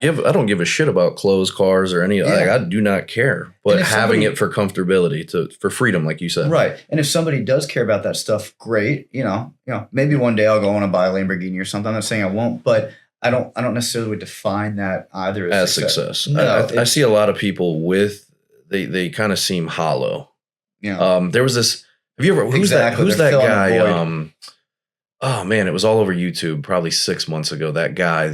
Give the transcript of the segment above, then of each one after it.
I don't give a shit about clothes, cars, or any. Like, I do not care. But having it for comfortability, for freedom, like you said, right. And if somebody does care about that stuff, great. Maybe one day I'll go on and buy a Lamborghini or something. I'm not saying I won't, but I don't necessarily define that either as success. No, I see a lot of people with they kind of seem hollow. Yeah. There was this. Have you ever? Who's that guy? Oh man, it was all over YouTube probably 6 months ago. That guy,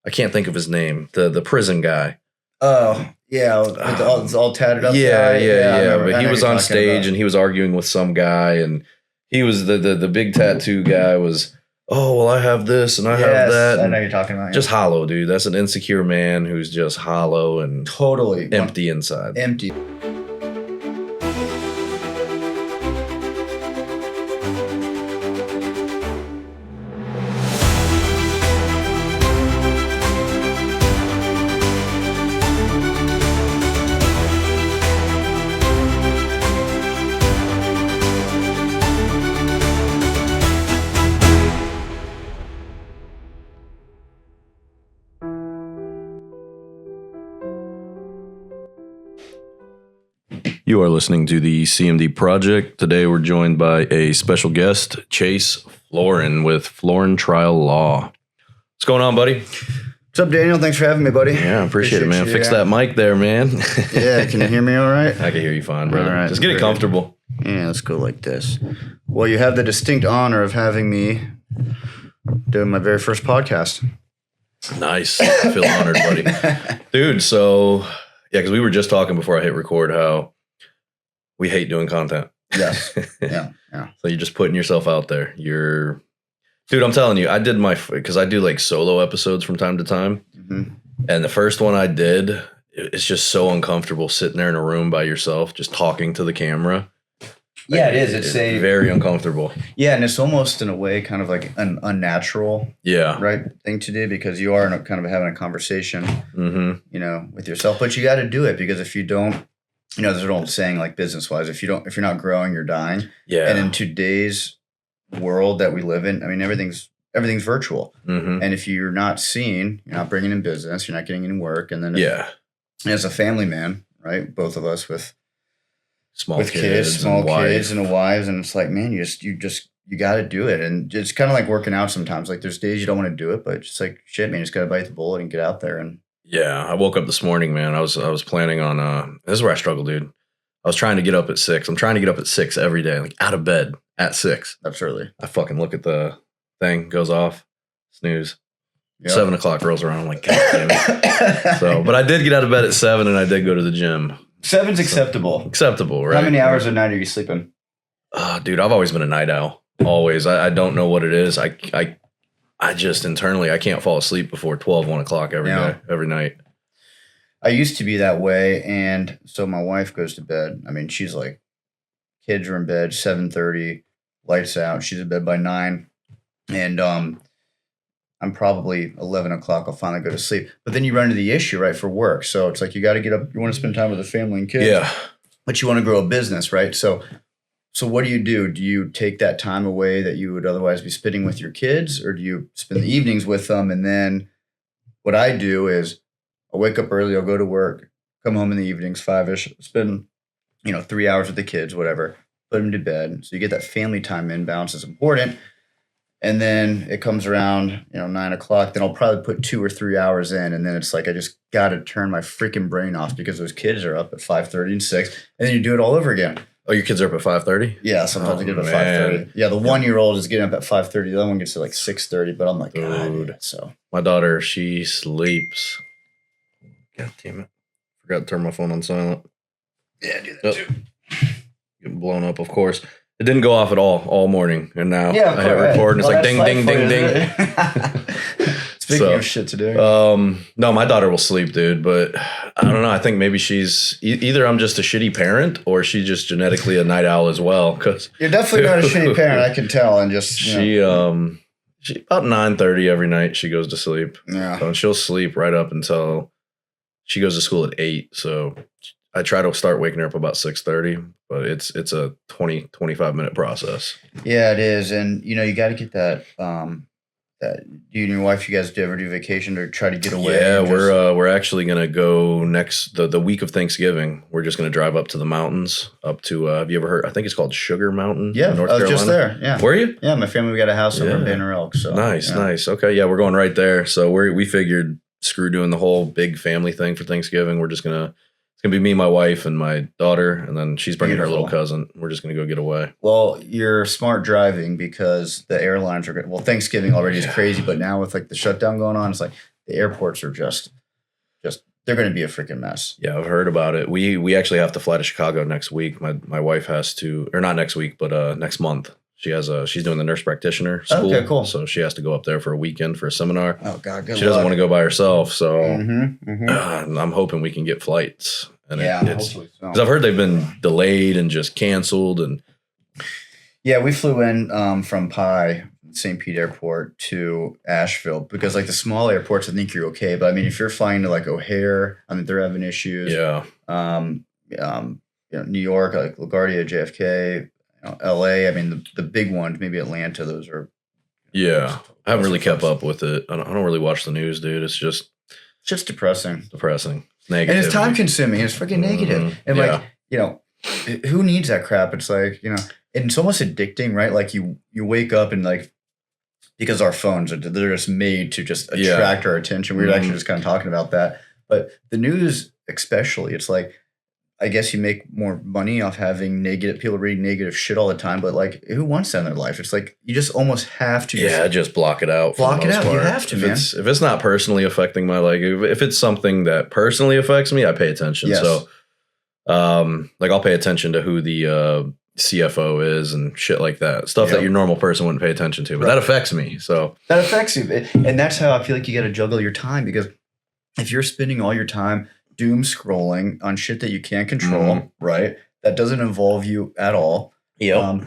I can't think of his name. The prison guy. Oh, yeah. It's all tatted up. Yeah. But he was on stage and he was arguing with some guy, and he was the big tattoo guy was, oh, well, I have this and I have that. I know you're talking about. Just hollow, dude. That's an insecure man who's just hollow and totally empty inside. Empty. You are listening to the CMD Project. Today we're joined by a special guest, Chase Florin with Florin Law. What's going on, buddy? What's up, Daniel? Thanks for having me, buddy. Yeah, appreciate it, man. Fix that mic there, man. Yeah, can you hear me all right? I can hear you fine, brother. All right, just get it comfortable. Yeah, let's go like this. Well, you have the distinct honor of having me doing my very first podcast. Nice. I feel honored, buddy. Dude, so, yeah, because we were just talking before I hit record how we hate doing content. Yes. Yeah. So you're just putting yourself out there. Dude, I'm telling you, I did because I do like solo episodes from time to time. Mm-hmm. And the first one I did, it's just so uncomfortable sitting there in a room by yourself, just talking to the camera. Yeah, it is. It's very uncomfortable. Yeah, and it's almost in a way kind of like an unnatural thing to do, because you are kind of having a conversation, with yourself. But you got to do it, because if you don't, there's an old saying, like business-wise, if you're not growing, you're dying. Yeah. And in today's world that we live in, I mean, everything's virtual. Mm-hmm. And if you're not seen, you're not bringing in business, you're not getting any work. And then as a family man, right, both of us with small kids and a wives, and it's like, man, you got to do it. And it's kind of like working out sometimes. Like there's days you don't want to do it, but it's just like, shit, man, you just got to bite the bullet and get out there. And yeah, I woke up this morning, man. I was planning on this is where I struggle, dude. I was trying to get up at 6. I'm trying to get up at 6 every day, like out of bed at 6. That's early. I fucking look at the thing, goes off, snooze. Yep. 7 o'clock rolls around. I'm like, God damn it. But I did get out of bed at 7, and I did go to the gym. 7's acceptable. Acceptable, right? How many hours a night are you sleeping? Dude, I've always been a night owl. Always. I don't know what it is. I just internally, I can't fall asleep before 12, 1 o'clock every night. I used to be that way. And so my wife goes to bed. I mean, she's like, kids are in bed, 7:30, lights out. She's in bed by 9. And I'm probably 11 o'clock. I'll finally go to sleep. But then you run into the issue, right, for work. So it's like you got to get up. You want to spend time with the family and kids. Yeah. But you want to grow a business, right? So what do? Do you take that time away that you would otherwise be spending with your kids, or do you spend the evenings with them? And then what I do is I'll wake up early, I'll go to work, come home in the evenings, 5-ish, spend, 3 hours with the kids, whatever, put them to bed. So you get that family time in. Balance is important. And then it comes around, 9 o'clock, then I'll probably put 2 or 3 hours in. And then it's like, I just got to turn my freaking brain off, because those kids are up at 5:30 and 6, and then you do it all over again. Oh, your kids are up at 5:30? Yeah, sometimes I get up at 5:30. Yeah, the 1-year-old is getting up at 5:30. The other one gets to like 6:30, but I'm like, God. So my daughter, she sleeps. God damn it. Forgot to turn my phone on silent. Yeah, do that too. Getting blown up, of course. It didn't go off at all morning. And now I hit record, and it's like ding, ding, ding, ding. Speaking of shit to do. No, my daughter will sleep, dude. But I don't know. I think maybe she's either I'm just a shitty parent, or she's just genetically a night owl as well. Cause you're definitely not a shitty parent. I can tell. And just she about 9:30 every night she goes to sleep. Yeah, and she'll sleep right up until she goes to school at 8. So I try to start waking her up about 6:30, but it's a 25 minute process. Yeah, it is. And you got to get that You and your wife, you guys do ever do vacation or try to get away? Yeah, we're actually gonna go the week of Thanksgiving. We're just gonna drive up to the mountains, up to have you ever heard? I think it's called Sugar Mountain. Yeah, North I was Carolina. just there. Yeah, were you? Yeah, my family, we got a house over in Banner Elk. So nice. Okay, yeah, we're going right there. So we figured screw doing the whole big family thing for Thanksgiving. It's gonna be me, my wife, and my daughter, and then she's bringing her little cousin. We're just gonna go get away. Well, you're smart driving because the airlines are good. Well, Thanksgiving already is crazy, but now with like the shutdown going on, it's like the airports are just they're going to be a freaking mess. Yeah, I've heard about it. We actually have to fly to Chicago next week. My wife has to, or not next week, but next month. She's doing the nurse practitioner school. Okay, cool. So she has to go up there for a weekend for a seminar. Oh God, good She doesn't want to go by herself, so Mm-hmm. I'm hoping we can get flights. And hopefully so. Because I've heard they've been delayed and just canceled. And yeah, we flew in from St. Pete Airport to Asheville because like the small airports, I think you're okay. But I mean, if you're flying to like O'Hare, I mean, they're having issues. Yeah. New York, like LaGuardia, JFK. LA, I mean, the big ones, maybe Atlanta, those are. Yeah. I haven't really kept up with it. I don't really watch the news, dude. It's just depressing. Negative. And it's time consuming. It's freaking negative. And like, who needs that crap? It's like, and it's almost addicting, right? Like you wake up and like, because our phones they're just made to just attract our attention. We were actually just kind of talking about that. But the news, especially, it's like, I guess you make more money off having people reading negative shit all the time, but like, who wants that in their life? It's like you just almost have to. Just block it out. Block it out. You have to, man. If it's not personally affecting my life, if it's something that personally affects me, I pay attention. Yes. So, like I'll pay attention to who the CFO is and shit like that. Stuff that your normal person wouldn't pay attention to, but that affects me. So that affects you, and that's how I feel like you got to juggle your time, because if you're spending all your time doom scrolling on shit that you can't control, right? That doesn't involve you at all. Yeah.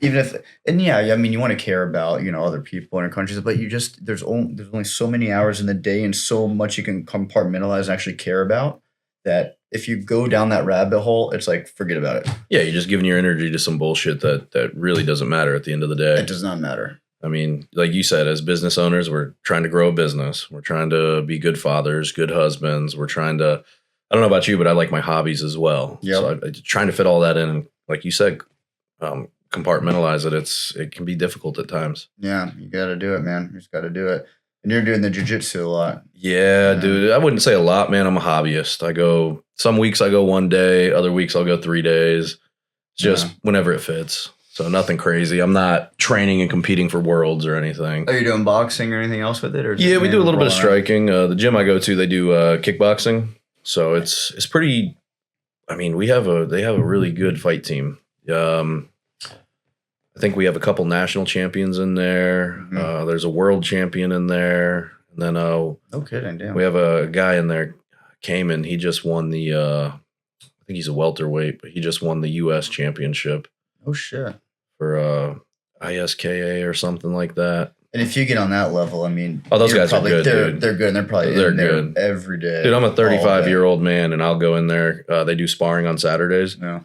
Even if, I mean, you want to care about, other people in our countries, but there's only so many hours in the day and so much you can compartmentalize and actually care about, that if you go down that rabbit hole, it's like, forget about it. Yeah. You're just giving your energy to some bullshit that really doesn't matter at the end of the day. It does not matter. I mean, like you said, as business owners, we're trying to grow a business. We're trying to be good fathers, good husbands. We're trying to, I don't know about you, but I like my hobbies as well. Yep. So I'm trying to fit all that in. Like you said, compartmentalize it. It can be difficult at times. Yeah, you got to do it, man. You just got to do it. And you're doing the jiu-jitsu a lot. Yeah, dude. I wouldn't say a lot, man. I'm a hobbyist. Some weeks I go 1 day. Other weeks I'll go 3 days. Just whenever it fits. So nothing crazy. I'm not training and competing for worlds or anything. Are you doing boxing or anything else with it? Or yeah, we do a little bit of striking. The gym I go to, they do kickboxing. So it's pretty. I mean, they have a really good fight team. I think we have a couple national champions in there. There's a world champion in there, and then no kidding, damn. We have a guy in there, Cayman. He just won the. I think he's a welterweight, but he just won the U.S. championship. Oh shit! For ISKA or something like that. And if you get on that level, I mean, those guys are good. They're good. And they're probably good every day. Dude, I'm a 35-year-old man, and I'll go in there. They do sparring on Saturdays. Yeah,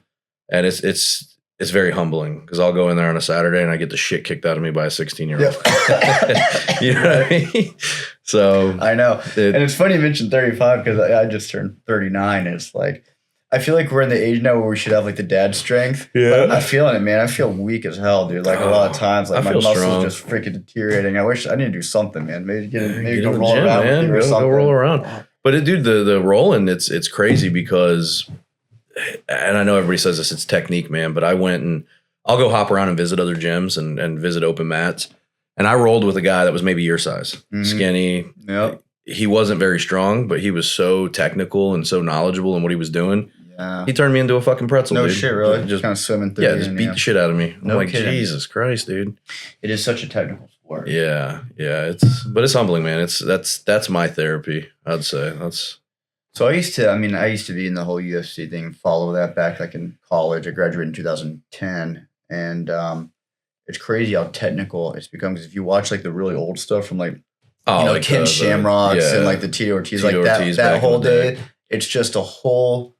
and it's very humbling because I'll go in there on a Saturday and I get the shit kicked out of me by a 16-year-old. Yep. You know what I mean? So I know, and it's funny you mentioned 35 because I just turned 39. And it's like, I feel like we're in the age now where we should have like the dad strength. Yeah. But I'm not feeling it, man. I feel weak as hell, dude. Like a lot of times, like my muscles strong. Just freaking deteriorating. I wish I need to do something, man. Maybe go roll gym, around, man. Go roll around. But dude, the rolling, it's crazy because, and I know everybody says this, it's technique, man. But I went and I'll go hop around and visit other gyms and visit open mats. And I rolled with a guy that was maybe your size, skinny. Yep. He wasn't very strong, but he was so technical and so knowledgeable in what he was doing. Yeah. He turned me into a fucking pretzel. No dude. shit, really. Just kind of swimming through. Yeah, just beat the shit out of me. I'm like, kidding. Jesus Christ, dude. It is such a technical sport. Yeah. But it's humbling, man. That's my therapy. I'd say So I used to be in the whole UFC thing. Follow that back like in college. I graduated in 2010, and it's crazy how technical it's become. Because if you watch like the really old stuff from like like Ken Shamrocks and like the Tito Ortiz, like that whole day, it's just a whole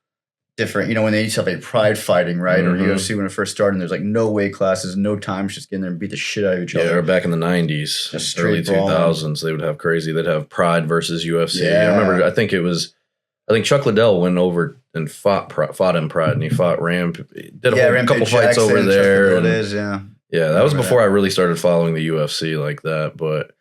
different, when they used to have like pride fighting, right? Or Mhm. UFC when it first started, and there's like no weight classes, no times, just get in there and beat the shit out of each Yeah, other. or back in the 90s, Just straight early brawling. 2000s, they would have crazy. They'd have Pride versus UFC. Yeah. I remember, I think Chuck Liddell went over and fought in Pride, and he fought did a couple fights over there. Yeah, that was before I really started following the UFC like that. But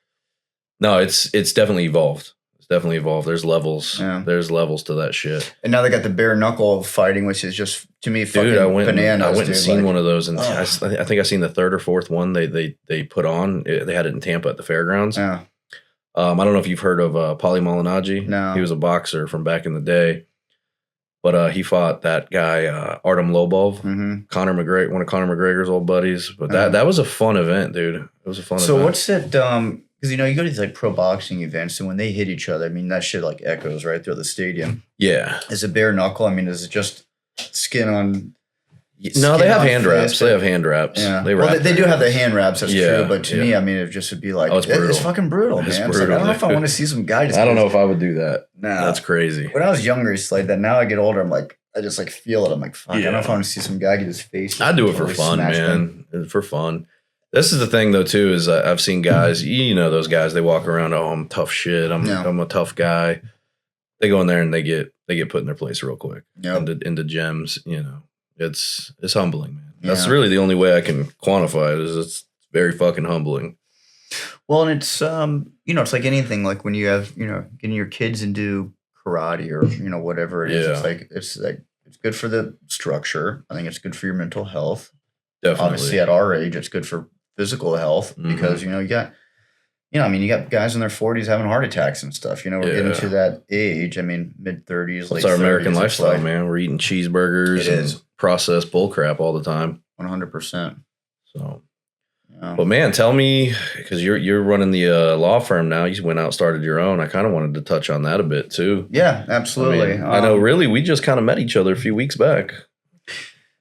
no, it's definitely evolved. It's definitely evolved. There's levels. Yeah. There's levels to that shit. And now they got the bare knuckle fighting, which is just, to me, fucking bananas. I went and seen one of those, and oh. I think I seen the third or fourth one they put on. They had it in Tampa at the fairgrounds. Yeah. I don't know if you've heard of Paulie Malignaggi. No. He was a boxer from back in the day. But he fought that guy, Artem Lobov, Conor McGregor, one of Conor McGregor's old buddies. But that was a fun event, dude. It was a fun event. So what's it, because, you go to these, like, pro boxing events, and when they hit each other, I mean, that shit, like, echoes right through the stadium. Yeah. Is it bare knuckle? I mean, is it just skin on... No, they have hand wraps. They have hand wraps. Yeah. They do have the hand wraps. That's true. But to yeah. me, I mean, it just would be like, it's fucking brutal, man. It's Like, brutal. I don't know if I want to see some guy just... I don't know if I would do that. No. That's crazy. When I was younger, it's like that. Now I get older, I'm like, I just like feel it. I'm like, fuck, I Yeah. don't know if I want to see some guy get his face. I do it for fun, man. For fun. This is the thing, though, too, is I've seen guys, those guys, they walk around, oh, I'm tough shit. I'm a tough guy. They go in there and they get put in their place real quick. Yep. Into gems, It's humbling, man. Yeah. That's really the only way I can quantify it, is it's very fucking humbling. Well, and it's, it's like anything, like when you have, getting your kids into karate or, whatever it is. Yeah. It's good for the structure. I think it's good for your mental health. Definitely. Obviously, at our age, it's good for physical health because, you got, you got guys in their 40s having heart attacks and stuff. We're getting to that age. I mean, mid-30s, late 30s. It's our American lifestyle, man. We're eating cheeseburgers and processed bullcrap all the time. 100%. So, but man, tell me, because you're running the law firm now. You went out, started your own. I kind of wanted to touch on that a bit too. Yeah, absolutely. I know. Really, we just kind of met each other a few weeks back.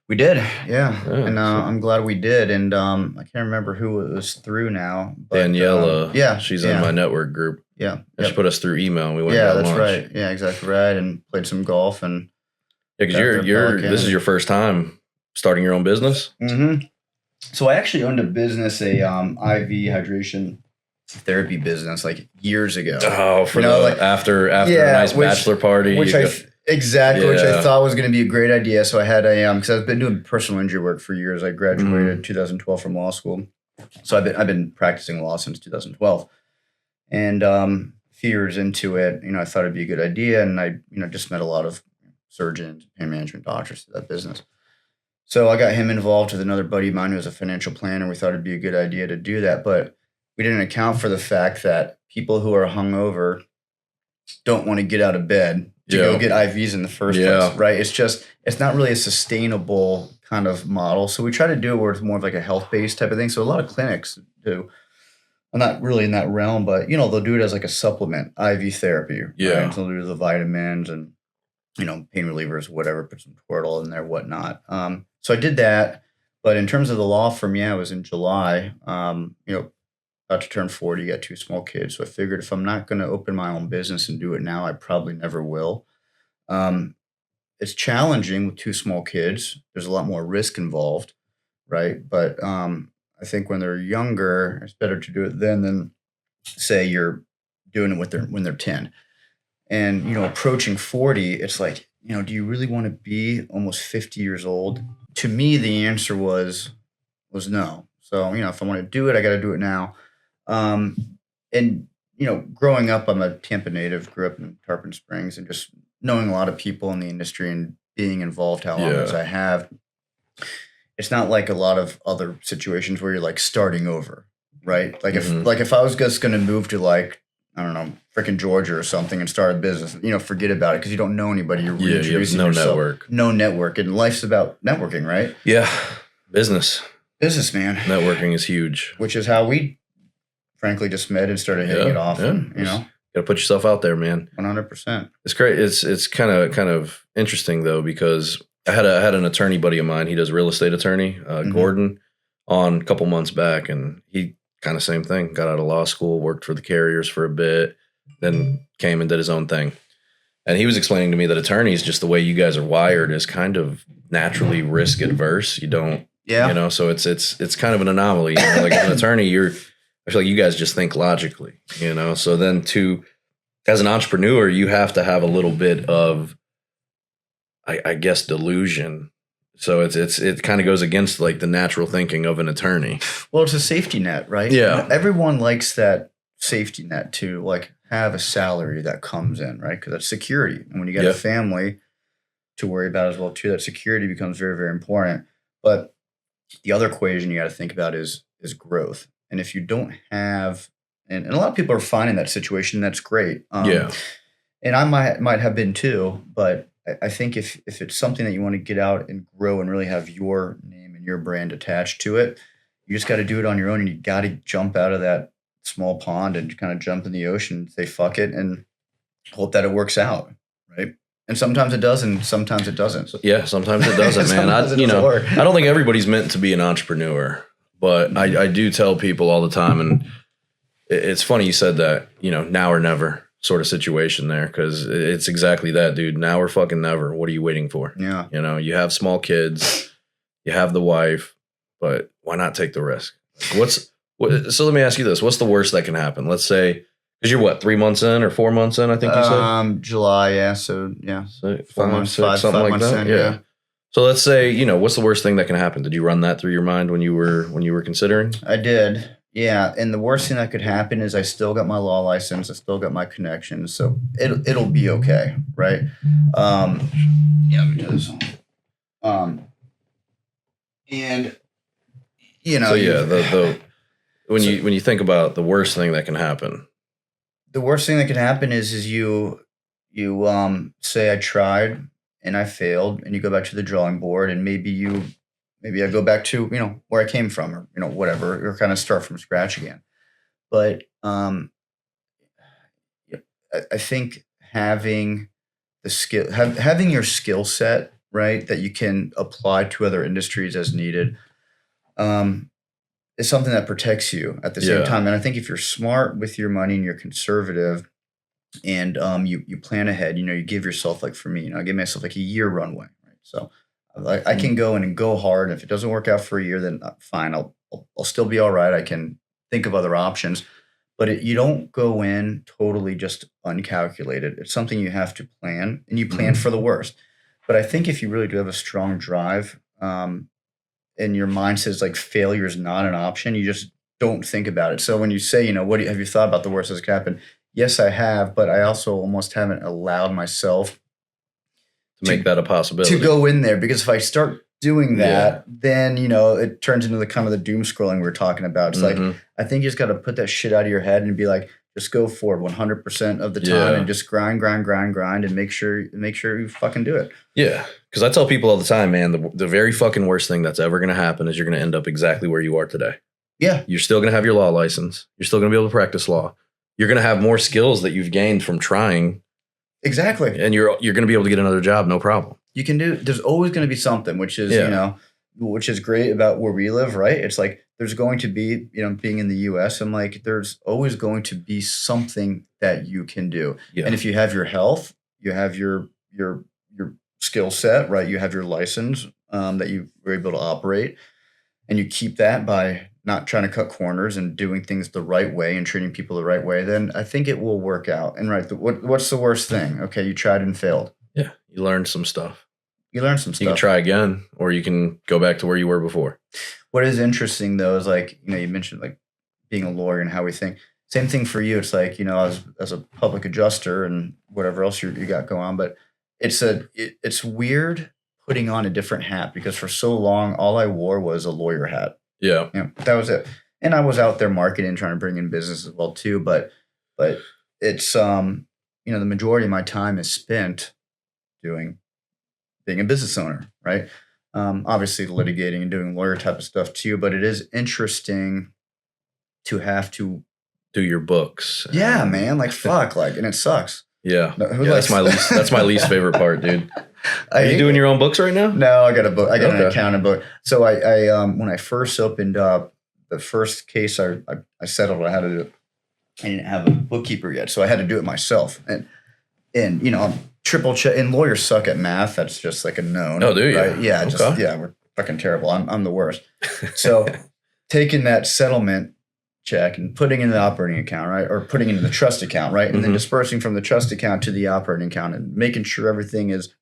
We did, yeah. And I'm glad we did. And I can't remember who it was through now. But, Daniela, she's in my network group. Yeah, and she put us through email. And we went. Yeah, that's lunch. Right. Yeah, exactly right. And played some golf and. Yeah, because this is your first time starting your own business. Mm-hmm. So I actually owned a business, IV hydration therapy business, like years ago. Oh, after a nice bachelor party, which I thought was going to be a great idea. So I had because I've been doing personal injury work for years. I graduated in 2012 from law school, so I've been practicing law since 2012, and a few years into it, I thought it'd be a good idea, and I just met a lot of surgeons, pain management doctors to that business. So I got him involved with another buddy of mine who was a financial planner. We thought it'd be a good idea to do that, but we didn't account for the fact that people who are hungover don't want to get out of bed to go get IVs in the first place, right? It's not really a sustainable kind of model. So we try to do it where it's more of like a health-based type of thing. So a lot of clinics do. I'm not really in that realm, but, they'll do it as like a supplement, IV therapy. Yeah. Right? So they'll do the vitamins and, pain relievers, whatever, put some Squirtle in there, whatnot. So I did that. But in terms of the law firm, it was in July. About to turn 40, got 2 small kids. So I figured if I'm not going to open my own business and do it now, I probably never will. It's challenging with 2 small kids. There's a lot more risk involved, right? But I think when they're younger, it's better to do it then than say you're doing it when they're 10. And, approaching 40, it's like, do you really want to be almost 50 years old? To me, the answer was no. So, if I want to do it, I got to do it now. And, growing up, I'm a Tampa native, grew up in Tarpon Springs, and just knowing a lot of people in the industry and being involved how long as I have, it's not like a lot of other situations where you're like starting over, right? Like if I was just going to move to like, I don't know, freaking Georgia or something and start a business, forget about it because you don't know anybody. You're reintroducing yourself. No network. And life's about networking, right? Yeah. Business, man. Networking is huge. Which is how we, frankly, just met and started hitting it off. And, got to put yourself out there, man. 100%. It's great. It's kind of interesting, though, because I had an attorney buddy of mine. He does real estate attorney, Gordon, on a couple months back. And he kind of same thing. Got out of law school, worked for the carriers for a bit, then came and did his own thing. And he was explaining to me that attorneys, just the way you guys are wired, is kind of naturally risk adverse. You don't, so it's kind of an anomaly. Like as an attorney, I feel like you guys just think logically, So then as an entrepreneur, you have to have a little bit of, I guess, delusion. So it kind of goes against like the natural thinking of an attorney. Well, it's a safety net, right? Yeah. Everyone likes that safety net to like have a salary that comes in, right? Because that's security. And when you got a family to worry about as well too, that security becomes very, very important. But the other equation you got to think about is growth. And if you don't have, and a lot of people are finding that situation, that's great. And I might have been too, but I think if it's something that you want to get out and grow and really have your name and your brand attached to it, you just got to do it on your own, and you got to jump out of that small pond and kind of jump in the ocean and say fuck it and hope that it works out, right? And sometimes it does, and sometimes it doesn't. Yeah, sometimes it doesn't, man. I don't think everybody's meant to be an entrepreneur, but I do tell people all the time, and it's funny you said that, now or never sort of situation there, because it's exactly that, dude. Now or fucking never. What are you waiting for? Yeah. You have small kids, you have the wife, but why not take the risk? So let me ask you this. What's the worst that can happen? Let's say, because you're 3 months in or 4 months in, I think you said? July, yeah. So, yeah. So 5 months, 6, something like that? Yeah. So let's say, what's the worst thing that can happen? Did you run that through your mind when you were considering? I did. Yeah, and the worst thing that could happen is I still got my law license. I still got my connections, so it'll be okay, right? Let me do this. And So yeah, when you think about the worst thing that can happen, the worst thing that can happen is you say I tried and I failed, and you go back to the drawing board, and maybe I go back to, where I came from, or, whatever, or kind of start from scratch again. But I think having the skill, having your skill set, right, that you can apply to other industries as needed, is something that protects you at the same time. And I think if you're smart with your money and you're conservative, and you plan ahead, you give yourself, like for me, I give myself like a year runway, right? So I can go in and go hard. And if it doesn't work out for a year, then fine. I'll still be all right. I can think of other options, but you don't go in totally just uncalculated. It's something you have to plan, and you plan for the worst. But I think if you really do have a strong drive, and your mind says like failure is not an option, you just don't think about it. So when you say, have you thought about the worst that could happen? Yes, I have, but I also almost haven't allowed myself to make that a possibility, to go in there, because if I start doing that, then it turns into the kind of the doom scrolling we were talking about. It's like, I think you just got to put that shit out of your head and be like, just go for it 100% of the time, and just grind, and make sure you fucking do it. Yeah, because I tell people all the time, man, the very fucking worst thing that's ever going to happen is you're going to end up exactly where you are today. Yeah, you're still going to have your law license. You're still going to be able to practice law. You're going to have more skills that you've gained from trying. Exactly. And you're going to be able to get another job, no problem. You can do. There's always going to be something, which is which is great about where we live, right? It's like there's going to be, being in the U.S., and like there's always going to be something that you can do. Yeah. And if you have your health, you have your skill set, right? You have your license that you were able to operate, and you keep that by not trying to cut corners and doing things the right way and treating people the right way, then I think it will work out. And what's the worst thing? Okay, you tried and failed. Yeah, you learned some stuff. You can try again, or you can go back to where you were before. What is interesting though is like, you mentioned like being a lawyer and how we think. Same thing for you. It's like, as a public adjuster and whatever else you got going on, but it's weird putting on a different hat, because for so long all I wore was a lawyer hat. Yeah. That was it. And I was out there marketing, trying to bring in business as well too. But it's, the majority of my time is spent being a business owner, right? Obviously litigating and doing lawyer type of stuff too, but it is interesting to have to do your books. Yeah, man. Like fuck, and it sucks. Yeah. That's my least favorite part, dude. Are you doing your own books right now? No, I got a book. I got an accounting book. So I when I first opened up, the first case I settled, I didn't have a bookkeeper yet, so I had to do it myself. And triple check. And lawyers suck at math. That's just like a known. Oh, do you? Right? Yeah, Okay. we're fucking terrible. I'm the worst. So taking that settlement check and putting it in the operating account, right? Or putting it in the trust account, right? And then dispersing from the trust account to the operating account and making sure everything is,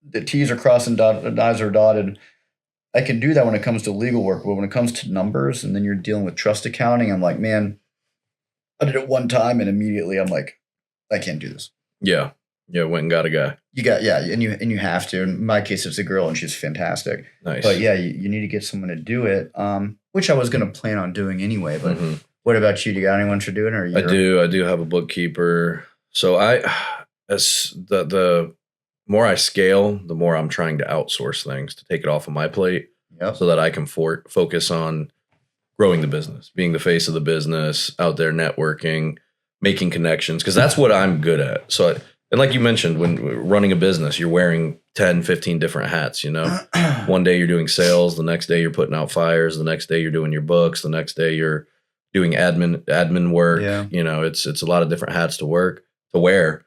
the T's are crossed and the I's are dotted. I can do that when it comes to legal work, but when it comes to numbers and then you're dealing with trust accounting, I'm like, man, I did it one time and immediately I'm like, I can't do this. Yeah. Yeah, went and got a guy. And you have to. In my case, it's a girl and she's fantastic. Nice. But yeah, you need to get someone to do it, which I was going to plan on doing anyway. But what about you? Do you got anyone to do it? Or I do have a bookkeeper. So as the more I scale, the more I'm trying to outsource things to take it off of my plate, so that I can focus on growing the business, being the face of the business, out there networking, making connections, because that's what I'm good at. So, and like you mentioned, when running a business, you're wearing 10, 15 different hats, you know? One day you're doing sales, the next day you're putting out fires, the next day you're doing your books, the next day you're doing admin work. Yeah. You know, it's a lot of different hats to wear.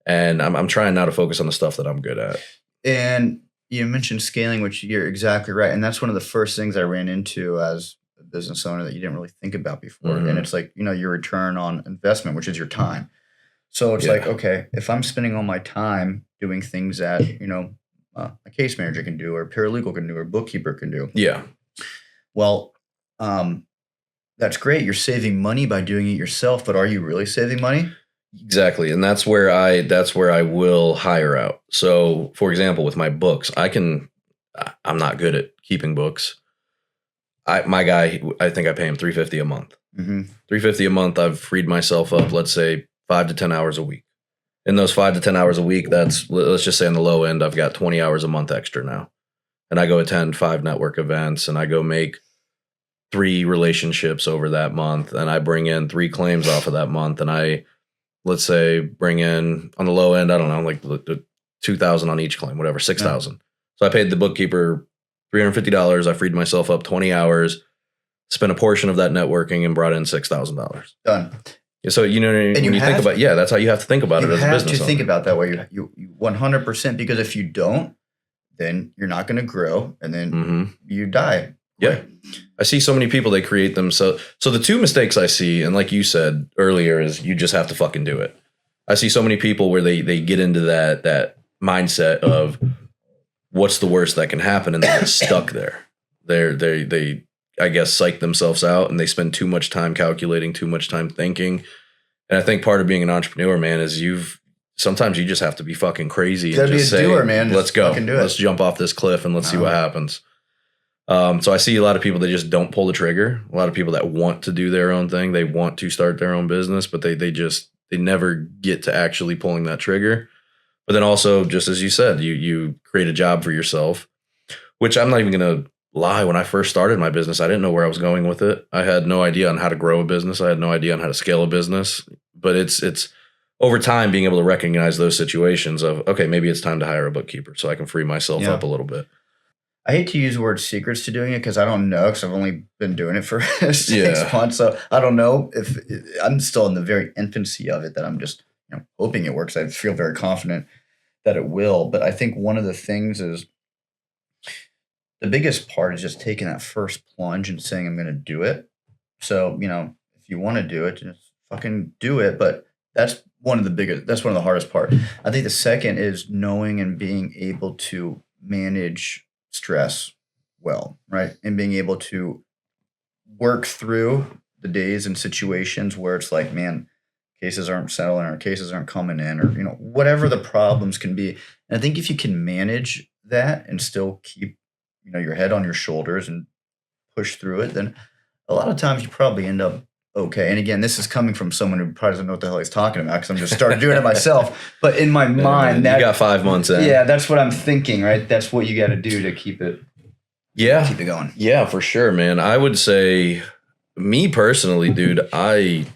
And I'm trying now to focus on the stuff that I'm good at. And you mentioned scaling, which you're exactly right. And that's one of the first things I ran into as a business owner that you didn't really think about before. And it's like, you know, your return on investment, which is your time. So it's like, okay, if I'm spending all my time doing things that, you know, a case manager can do, or a paralegal can do, or a bookkeeper can do. Yeah. Well, that's great. You're saving money by doing it yourself, but are you really saving money? Exactly. And that's where I will hire out. So for example, with my books, I'm not good at keeping books. My guy, I think I pay him $350 a month. $350 a month. I've freed myself up, let's say 5 to 10 hours a week. In those 5 to 10 hours a week, let's just say on the low end, I've got 20 hours a month extra now. And I go attend 5 network events and I go make 3 relationships over that month. And I bring in 3 claims off of that month. And I, let's say, bring in on the low end, I don't know, like $2,000 on each claim, whatever, $6,000. So I paid the bookkeeper $350. I freed myself up 20 hours, spent a portion of that networking, and brought in $6,000. Done. So, you know, when you think about, that's how you have to think about it as a business owner. You have to think about that way. You 100%, because if you don't, then you're not going to grow, and then you die. Yeah. I see so many people, they create them. So the 2 mistakes I see, and like you said earlier, is you just have to fucking do it. I see so many people where they get into that mindset of what's the worst that can happen, and they get stuck there. They I guess psych themselves out, and they spend too much time calculating, too much time thinking. And I think part of being an entrepreneur, man, is sometimes you just have to be fucking crazy and just say, doer, man. Let's go. Let's jump off this cliff and let's see what happens. So I see a lot of people that just don't pull the trigger. A lot of people that want to do their own thing. They want to start their own business, but they never get to actually pulling that trigger. But then also, just as you said, you create a job for yourself, which I'm not even going to lie. When I first started my business, I didn't know where I was going with it. I had no idea on how to grow a business. I had no idea on how to scale a business. But it's over time being able to recognize those situations of, okay, maybe it's time to hire a bookkeeper so I can free myself up a little bit. I hate to use the word secrets to doing it because I don't know, because I've only been doing it for 6 months. So I don't know if I'm still in the very infancy of it, that I'm just hoping it works. I feel very confident that it will. But I think one of the things is, the biggest part is just taking that first plunge and saying, I'm going to do it. So, if you want to do it, just fucking do it. But that's one of the hardest part. I think the second is knowing and being able to manage stress well, right? And being able to work through the days and situations where it's like, man, cases aren't settling, or cases aren't coming in, or, whatever the problems can be. And I think if you can manage that and still keep your head on your shoulders and push through it, then a lot of times you probably end up okay. And again, this is coming from someone who probably doesn't know what the hell he's talking about, because I'm just started doing it myself. But in my mind, you got 5 months in. Yeah, that's what I'm thinking, right? That's what you got to do to keep it going. Yeah, for sure, man. I would say, me personally, dude, I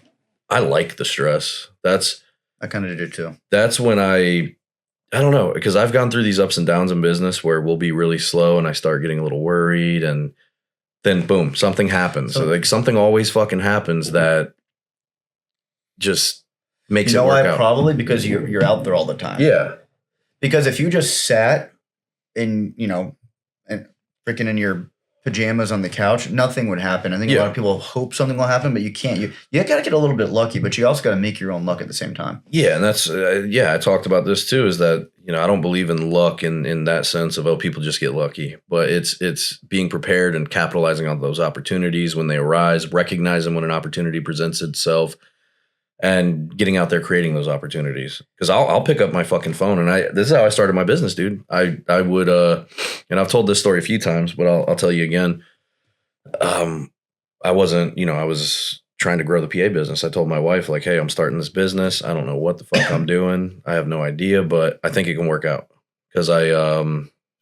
like the stress. I kind of do too. That's when I don't know, because I've gone through these ups and downs in business where we'll be really slow and I start getting a little worried, and then boom, something happens. So, like, something always fucking happens that just Makes you know it work why? out. Probably because you're out there all the time. Yeah. Because if you just sat in, and freaking in your pajamas on the couch, nothing would happen. I think a lot of people hope something will happen, but you can't. You got to get a little bit lucky, but you also got to make your own luck at the same time. Yeah, and that's I talked about this too. Is that I don't believe in luck in that sense of people just get lucky, but it's being prepared and capitalizing on those opportunities when they arise, recognizing when an opportunity presents itself, and getting out there creating those opportunities. Because I'll pick up my fucking phone, and this is how I started my business, dude. I would and I've told this story a few times, but I'll tell you again. I wasn't, I was trying to grow the PA business. I told my wife, like, hey, I'm starting this business. I don't know what the fuck I'm doing. I have no idea, but I think it can work out. Because I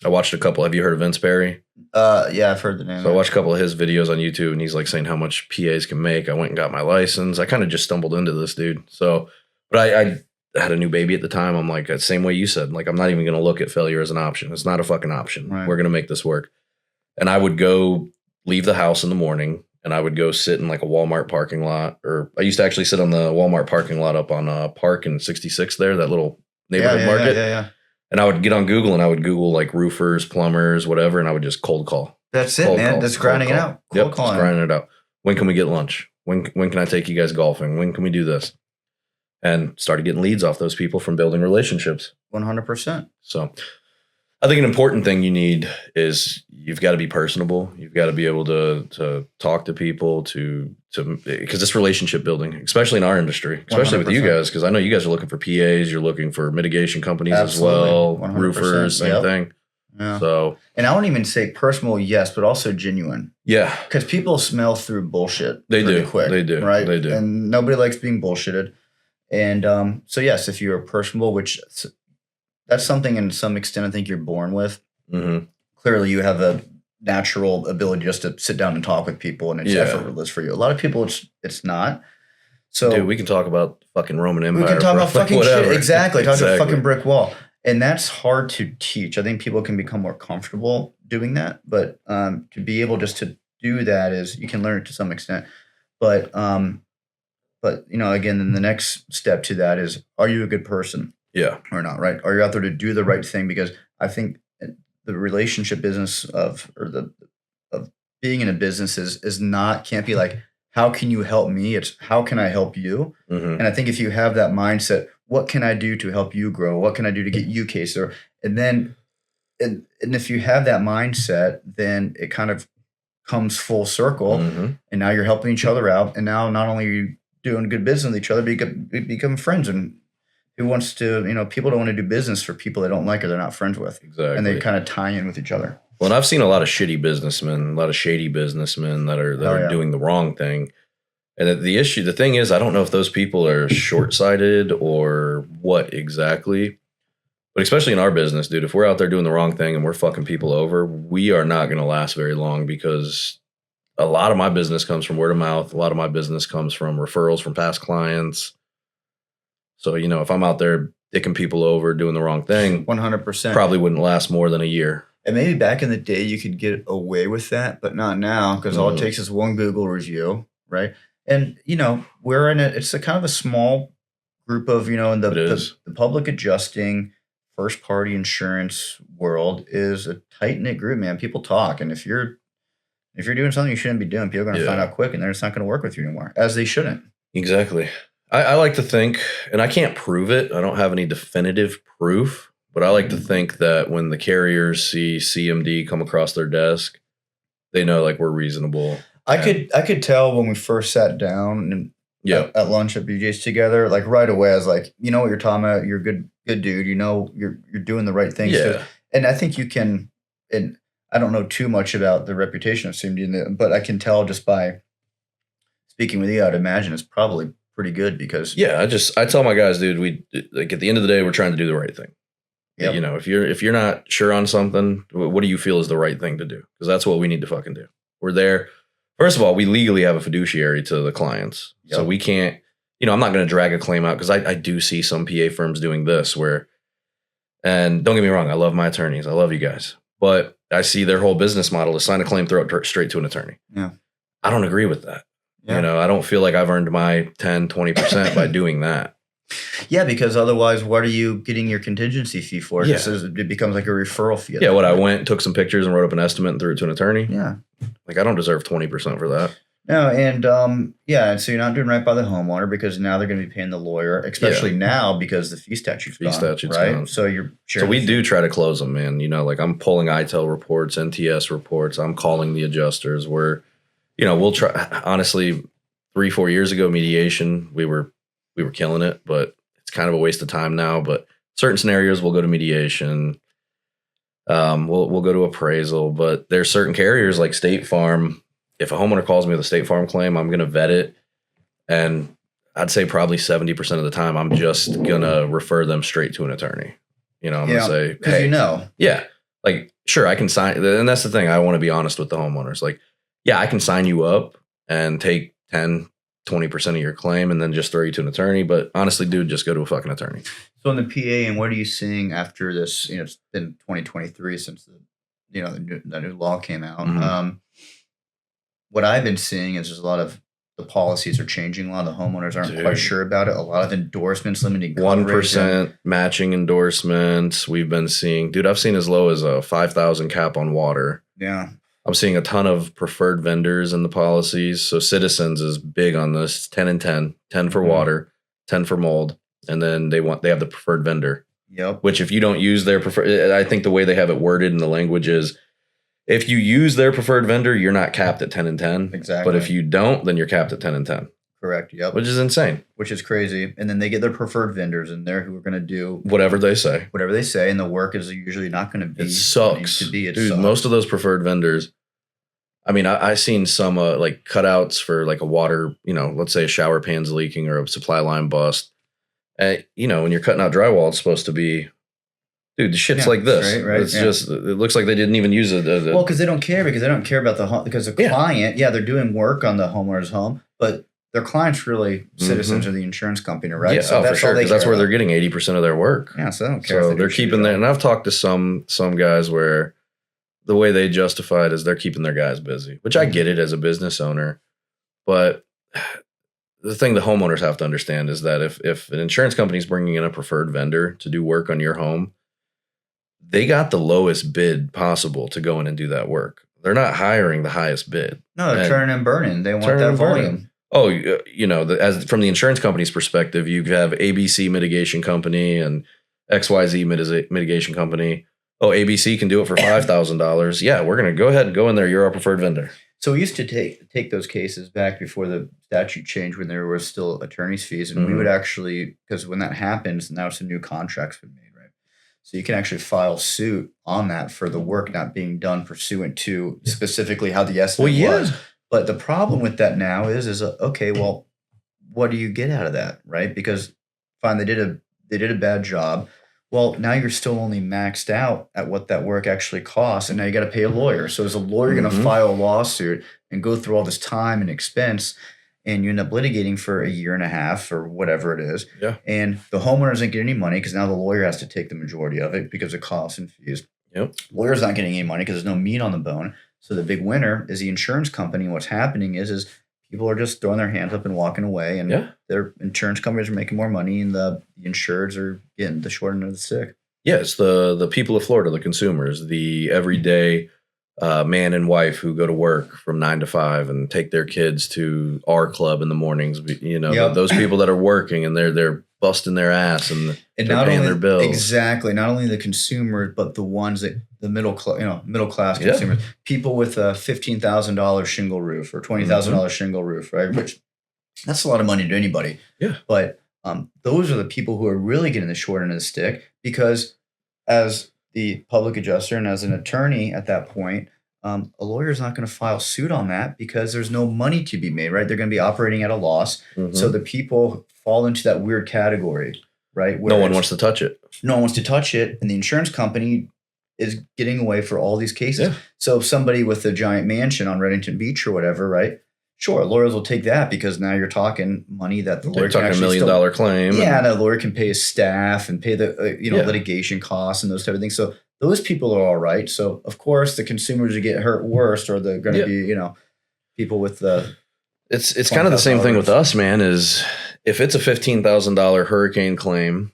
watched a couple. Have you heard of Vince Perry? Yeah, I've heard the name. So I watched a couple of his videos on YouTube, and he's like saying how much PAs can make. I went and got my license. I kind of just stumbled into this, dude. So, but I had a new baby at the time. I'm like, same way you said, like, I'm not even going to look at failure as an option. It's not a fucking option. Right. We're going to make this work. And I would go leave the house in the morning, and I would go sit in like a Walmart parking lot, or I used to actually sit on the Walmart parking lot up on Park and 66 there, that little neighborhood market. Yeah. And I would get on Google, and I would Google like roofers, plumbers, whatever, and I would just cold call. That's it, man. That's grinding it out. Yep, just grinding it out. When can we get lunch? When can I take you guys golfing? When can we do this? And started getting leads off those people from building relationships. 100%. So I think an important thing you need is you've got to be personable. You've got to be able to talk to people because it's relationship building, especially in our industry, especially 100%. With you guys, because I know you guys are looking for PAs, you're looking for mitigation companies Absolutely. As well, 100%. roofers, same thing. Yeah. So, and I won't even say personal, yes, but also genuine. Yeah, because people smell through bullshit. They do. Quick, they do. Right. They do. And nobody likes being bullshitted. And so yes, if you're personable, which that's something in some extent I think you're born with. Mm-hmm. Clearly, you have a natural ability just to sit down and talk with people, and it's effortless for you. A lot of people, it's not. So, dude, we can talk about fucking Roman Empire. We can talk about fucking whatever. shit. Exactly. Talk about a fucking brick wall. And that's hard to teach. I think people can become more comfortable doing that. But to be able just to do that is you can learn it to some extent. But again, then the next step to that is, are you a good person? Yeah. Or not, right? Are you out there to do the right thing? Because I think the relationship business of being in a business can't be like, how can you help me? It's how can I help you? Mm-hmm. And I think if you have that mindset, what can I do to help you grow? What can I do to get you cases? And if you have that mindset, then it kind of comes full circle. Mm-hmm. And now you're helping each other out. And now not only are you doing good business with each other, but you become friends. And who wants to, people don't want to do business for people they don't like or they're not friends with. Exactly. And they kind of tie in with each other. Well, and I've seen a lot of shitty businessmen, a lot of shady businessmen that are doing the wrong thing. And the thing is, I don't know if those people are short-sighted or what exactly. But especially in our business, dude, if we're out there doing the wrong thing and we're fucking people over, we are not going to last very long, because a lot of my business comes from word of mouth. A lot of my business comes from referrals from past clients. So, if I'm out there dicking people over, doing the wrong thing, 100% probably wouldn't last more than a year. And maybe back in the day you could get away with that, but not now, because all it takes is one Google review, right? And, we're it's a kind of a small group of, in the public adjusting first party insurance world is a tight knit group, man. People talk. And if you're doing something you shouldn't be doing, people are going to find out quick, and they're just not going to work with you anymore, as they shouldn't. Exactly. I like to think, and I can't prove it, I don't have any definitive proof, but I like to think that when the carriers see CMD come across their desk, they know like we're reasonable. I could tell when we first sat down and at lunch at BJ's together, like right away, I was like, you know what you're talking about. You're a good dude. You're doing the right things. Yeah. And I think you can, and I don't know too much about the reputation of CMD, but I can tell just by speaking with you, I'd imagine it's probably pretty good because. Yeah. I tell my guys, dude, we like at the end of the day, we're trying to do the right thing. Yep. If you're not sure on something, what do you feel is the right thing to do? Because that's what we need to fucking do. We're there. First of all, we legally have a fiduciary to the clients. Yep. So we can't, I'm not going to drag a claim out, because I do see some PA firms doing this and don't get me wrong, I love my attorneys. I love you guys. But I see their whole business model is sign a claim, throw it straight to an attorney. Yeah. I don't agree with that. Yeah. I don't feel like I've earned my 10, 20% by doing that. Yeah, because otherwise, what are you getting your contingency fee for? Yeah. It becomes like a referral fee. Yeah, what I went, took some pictures and wrote up an estimate and threw it to an attorney. Yeah. Like, I don't deserve 20% for that. No, and yeah, and so you're not doing right by the homeowner because now they're going to be paying the lawyer, especially now because the fee statute's gone. Right? So you're So we do try to close them, man. You know, like I'm pulling ITEL reports, NTS reports. I'm calling the adjusters. We'll try. Honestly, 3-4 years ago, mediation, we were killing it, but it's kind of a waste of time now. But certain scenarios, we'll go to mediation. We'll go to appraisal, but there's certain carriers like State Farm. If a homeowner calls me with a State Farm claim, I'm going to vet it. And I'd say probably 70% of the time, I'm just going to refer them straight to an attorney. You know, I'm going to say, hey, yeah, like, sure, I can sign. And that's the thing. I want to be honest with the homeowners. Like, yeah, I can sign you up and take 10, 20% of your claim and then just throw you to an attorney. But honestly, dude, just go to a fucking attorney. So in the PA, and what are you seeing after this? You know, it's been 2023 since the new law came out. Mm-hmm. What I've been seeing is there's a lot of the policies are changing. A lot of the homeowners aren't quite sure about it. A lot of endorsements, limiting 1% matching endorsements. We've been seeing, dude, I've seen as low as a 5,000 cap on water. Yeah. I'm seeing a ton of preferred vendors in the policies. So Citizens is big on this 10 and 10, 10 for water, 10 for mold. And then they have the preferred vendor. Yep. Which if you don't use their preferred, I think the way they have it worded in the language is, if you use their preferred vendor, you're not capped at 10 and 10. Exactly. But if you don't, then you're capped at 10 and 10. Correct. Yep. Which is insane. Which is crazy. And then they get their preferred vendors in there who are going to do whatever they say. And the work is usually not going to be. It sucks. Dude, sucks. Most of those preferred vendors, I mean, I seen some like cutouts for like a water, let's say a shower pan's leaking or a supply line bust. When you're cutting out drywall, it's supposed to be, dude, the shit's like this. Right. It's just, it looks like they didn't even use it. Well, because they don't care about the home, because the client, they're doing work on the homeowner's home, but their client's really Citizens or the insurance company, right? Yeah, so for sure, because that's where they're getting 80% of their work. Yeah, so they don't care. So they're keeping that. And I've talked to some guys where the way they justify it is they're keeping their guys busy, which I get it as a business owner. But the thing the homeowners have to understand is that if an insurance company is bringing in a preferred vendor to do work on your home, they got the lowest bid possible to go in and do that work. They're not hiring the highest bid. No, they're turning and burning. They want that volume. Oh, as from the insurance company's perspective, you have ABC Mitigation Company and XYZ Mitigation Company. Oh, ABC can do it for $5,000. Yeah, we're going to go ahead and go in there. You're our preferred vendor. So we used to take those cases back before the statute changed when there were still attorney's fees. And we would actually, because when that happens, now some new contracts been made, right? So you can actually file suit on that for the work not being done pursuant to specifically how the estimate was. But the problem with that now is okay, well, what do you get out of that, right? Because fine, they did a bad job. Well, now you're still only maxed out at what that work actually costs, and now you got to pay a lawyer. So is a lawyer going to file a lawsuit and go through all this time and expense, and you end up litigating for a year and a half or whatever it is? Yeah. And the homeowner doesn't get any money because now the lawyer has to take the majority of it because of costs and fees. Yep. Lawyer's not getting any money because there's no meat on the bone. So the big winner is the insurance company. What's happening is people are just throwing their hands up and walking away, and their insurance companies are making more money, and the insureds are getting the short end of the stick. Yeah, it's the people of Florida, the consumers, the everyday man and wife who go to work from 9 to 5 and take their kids to our club in the mornings. Those people that are working and they're busting their ass and they're paying their bills. Exactly. Not only the consumers, but the ones that the middle class consumers, people with a $15,000 shingle roof or $20,000 shingle roof, right? Which that's a lot of money to anybody. Yeah. But those are the people who are really getting the short end of the stick, because as the public adjuster and as an attorney at that point, a lawyer is not going to file suit on that because there's no money to be made, right? They're going to be operating at a loss. So the people fall into that weird category, right? No one wants to touch it. No one wants to touch it. And the insurance company is getting away for all these cases. Yeah. So somebody with a giant mansion on Reddington Beach or whatever, right? Sure, lawyers will take that because now you're talking money that the lawyer can actually $1 million claim. Yeah, and the lawyer can pay his staff and pay the litigation costs and those type of things. So those people are all right. So of course the consumers who get hurt worst are going to be people with the. It's kind of the same thing with us, man. Is if it's a $15,000 hurricane claim,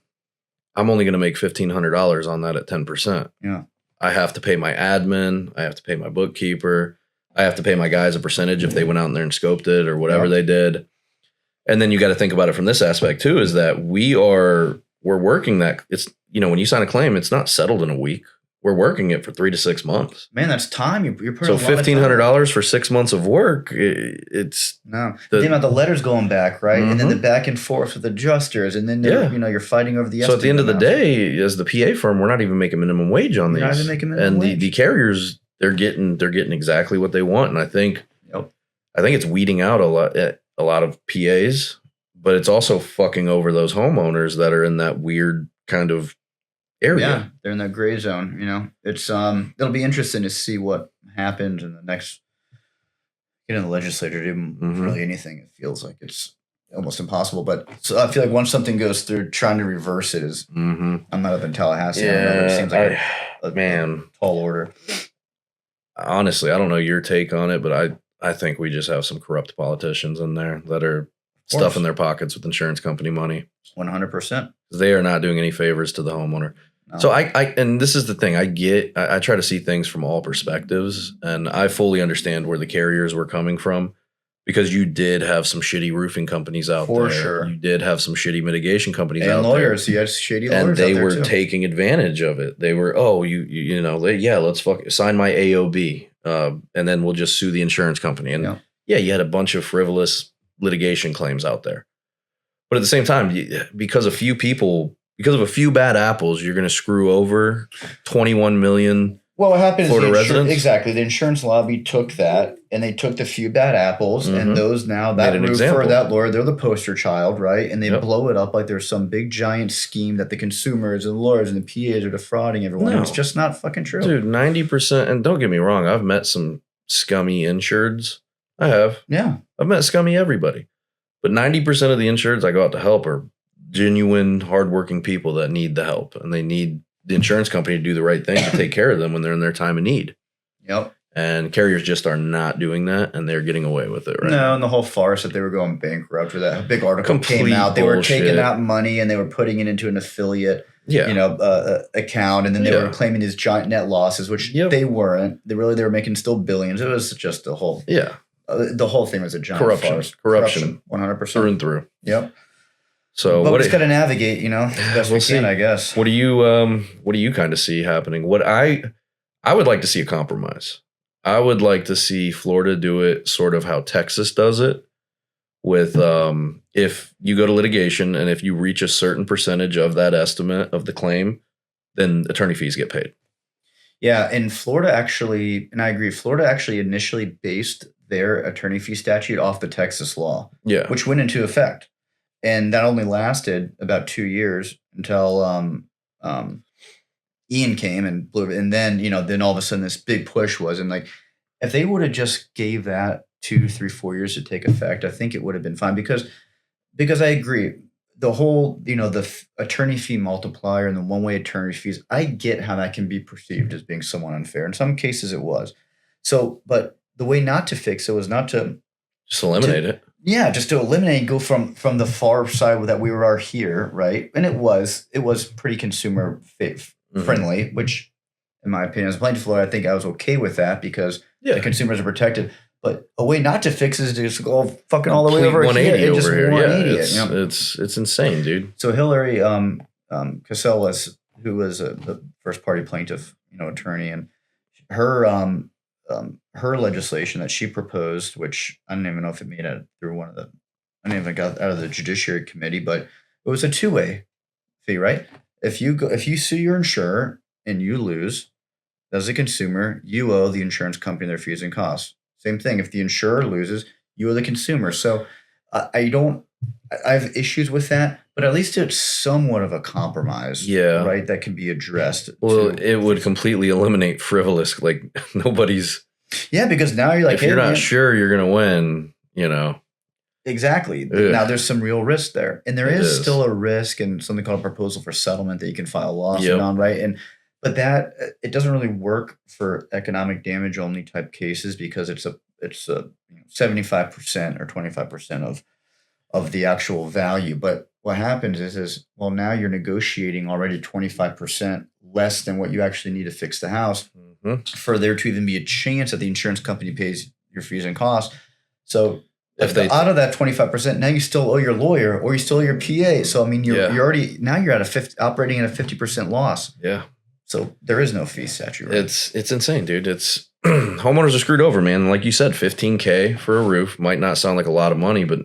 I'm only going to make $1,500 on that at 10%. Yeah. I have to pay my admin. I have to pay my bookkeeper. I have to pay my guys a percentage if they went out in there and scoped it or whatever they did. And then you got to think about it from this aspect too, is that we're working that it's, when you sign a claim, it's not settled in a week. We're working it for 3 to 6 months. Man, that's time. You're putting so $1,500 for 6 months of work. It's no. Think about the letters going back, right? And then the back and forth with adjusters, and then you're fighting over the. So at the end of the day, as the PA firm, we're not even making minimum wage on these. Not even making minimum wage. And the carriers, they're getting exactly what they want. And I think it's weeding out a lot of PAs, but it's also fucking over those homeowners that are in that weird kind of area. Yeah, they're in that gray zone. It's it'll be interesting to see what happens in the next. Get in the legislature, do really anything. It feels like it's almost impossible. But so I feel like once something goes through, trying to reverse it is. I'm not up in Tallahassee. Yeah, I don't know, it seems like a tall order. Honestly, I don't know your take on it, but I think we just have some corrupt politicians in there that are stuffing their pockets with insurance company money. 100%. They are not doing any favors to the homeowner. No. So and this is the thing, I try to see things from all perspectives, and I fully understand where the carriers were coming from, because you did have some shitty roofing companies out there. For sure. You did have some shitty mitigation companies out lawyers. there. You had shady lawyers and they out there were too. taking advantage of it. They were, let's sign my AOB, and then we'll just sue the insurance company. And you had a bunch of frivolous litigation claims out there. But at the same time, because of a few bad apples, you're going to screw over 21 million Well, what happened Florida is residents? Exactly. The insurance lobby took that, and they took the few bad apples, and those now, that roofer, that lawyer, they're the poster child, right? And they blow it up like there's some big giant scheme that the consumers and lawyers and the PAs are defrauding everyone. No. It's just not fucking true. Dude, 90%, and don't get me wrong, I've met some scummy insureds. I have. Yeah. I've met scummy everybody. But 90% of the insureds I go out to help are genuine, hardworking people that need the help, and they need the insurance company to do the right thing to take care of them when they're in their time of need. Yep. And carriers just are not doing that, and they're getting away with it, right? No, and the whole farce that they were going bankrupt, or that big article came out. They were taking out money and they were putting it into an affiliate, account, and then they were claiming these giant net losses, which they weren't. They were making still billions. It was just the whole the whole thing was a giant farce. Corruption, 100% through and through. Yep. So but we just got to navigate, as best we can, I guess. What do you kind of see happening? What I would like to see a compromise. I would like to see Florida do it sort of how Texas does it, with if you go to litigation and if you reach a certain percentage of that estimate of the claim, then attorney fees get paid. Yeah, and Florida actually, and I agree, Florida actually initially based their attorney fee statute off the Texas law, which went into effect. And that only lasted about 2 years until Ian came and blew it. And then, then all of a sudden this big push was, and like, if they would have just gave that 2, 3, 4 years to take effect, I think it would have been fine, because I agree. The whole, the attorney fee multiplier and the one-way attorney fees, I get how that can be perceived as being somewhat unfair. In some cases it was. So, but the way not to fix it was not to just eliminate it. Yeah, just to eliminate, go from the far side that we are here, right? And it was pretty consumer friendly, which, in my opinion, as a plaintiff lawyer, I think I was okay with that, because the consumers are protected. But a way not to fix is to just go fucking all the way over here. Over here. It's insane, dude. So Hillary Casellas, who was the first party plaintiff, attorney, and her legislation that she proposed, which I don't even know if it made it through I don't even got out of the Judiciary Committee, but it was a 2-way fee, right? If you sue your insurer and you lose, as a consumer, you owe the insurance company their fees and costs. Same thing. If the insurer loses, you owe the consumer. So I have issues with that, but at least it's somewhat of a compromise, right? That can be addressed. Well, it would completely eliminate frivolous, like nobody's. Yeah, because now you're like, if you're not sure you're going to win, Exactly. Ugh. Now there's some real risk there, and there is still a risk and something called a proposal for settlement that you can file a lawsuit on, right? But that it doesn't really work for economic damage only type cases, because it's a 75% or 25% of the actual value. But what happens is well, now you're negotiating already 25% less than what you actually need to fix the house for there to even be a chance that the insurance company pays your fees and costs. So if out of that 25%, now you still owe your lawyer or you still owe your PA. So I mean, you're already now you're at operating at a 50% loss. Yeah. So there is no fee statute. Right? It's insane, dude. It's homeowners are screwed over, man. Like you said, $15K for a roof might not sound like a lot of money, but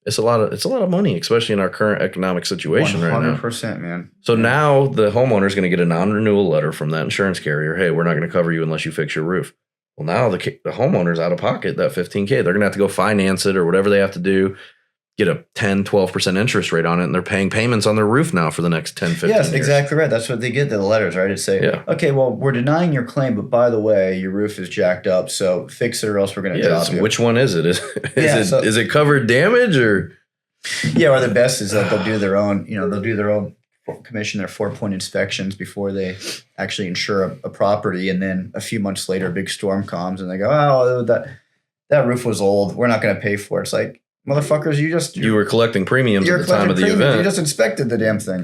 it's a lot of money, especially in our current economic situation right now. 100%, man. So now the homeowner is going to get a non-renewal letter from that insurance carrier. Hey, we're not going to cover you unless you fix your roof. Well, now the homeowner's out of pocket that $15K. They're going to have to go finance it or whatever they have to do, get a 10, 12% interest rate on it, and they're paying payments on their roof now for the next 10, 15 years. Yes, exactly right. That's what they get, the letters, right? It'd say, okay, well, we're denying your claim, but by the way, your roof is jacked up, so fix it or else we're going to drop you. Which one is it? Is it covered damage or? Yeah, or the best is that they'll do their own, commission their 4-point inspections before they actually insure a property. And then a few months later, a big storm comes and they go, oh, that roof was old. We're not going to pay for it. It's like, motherfuckers, you were collecting premiums at the time of the event. You just inspected the damn thing.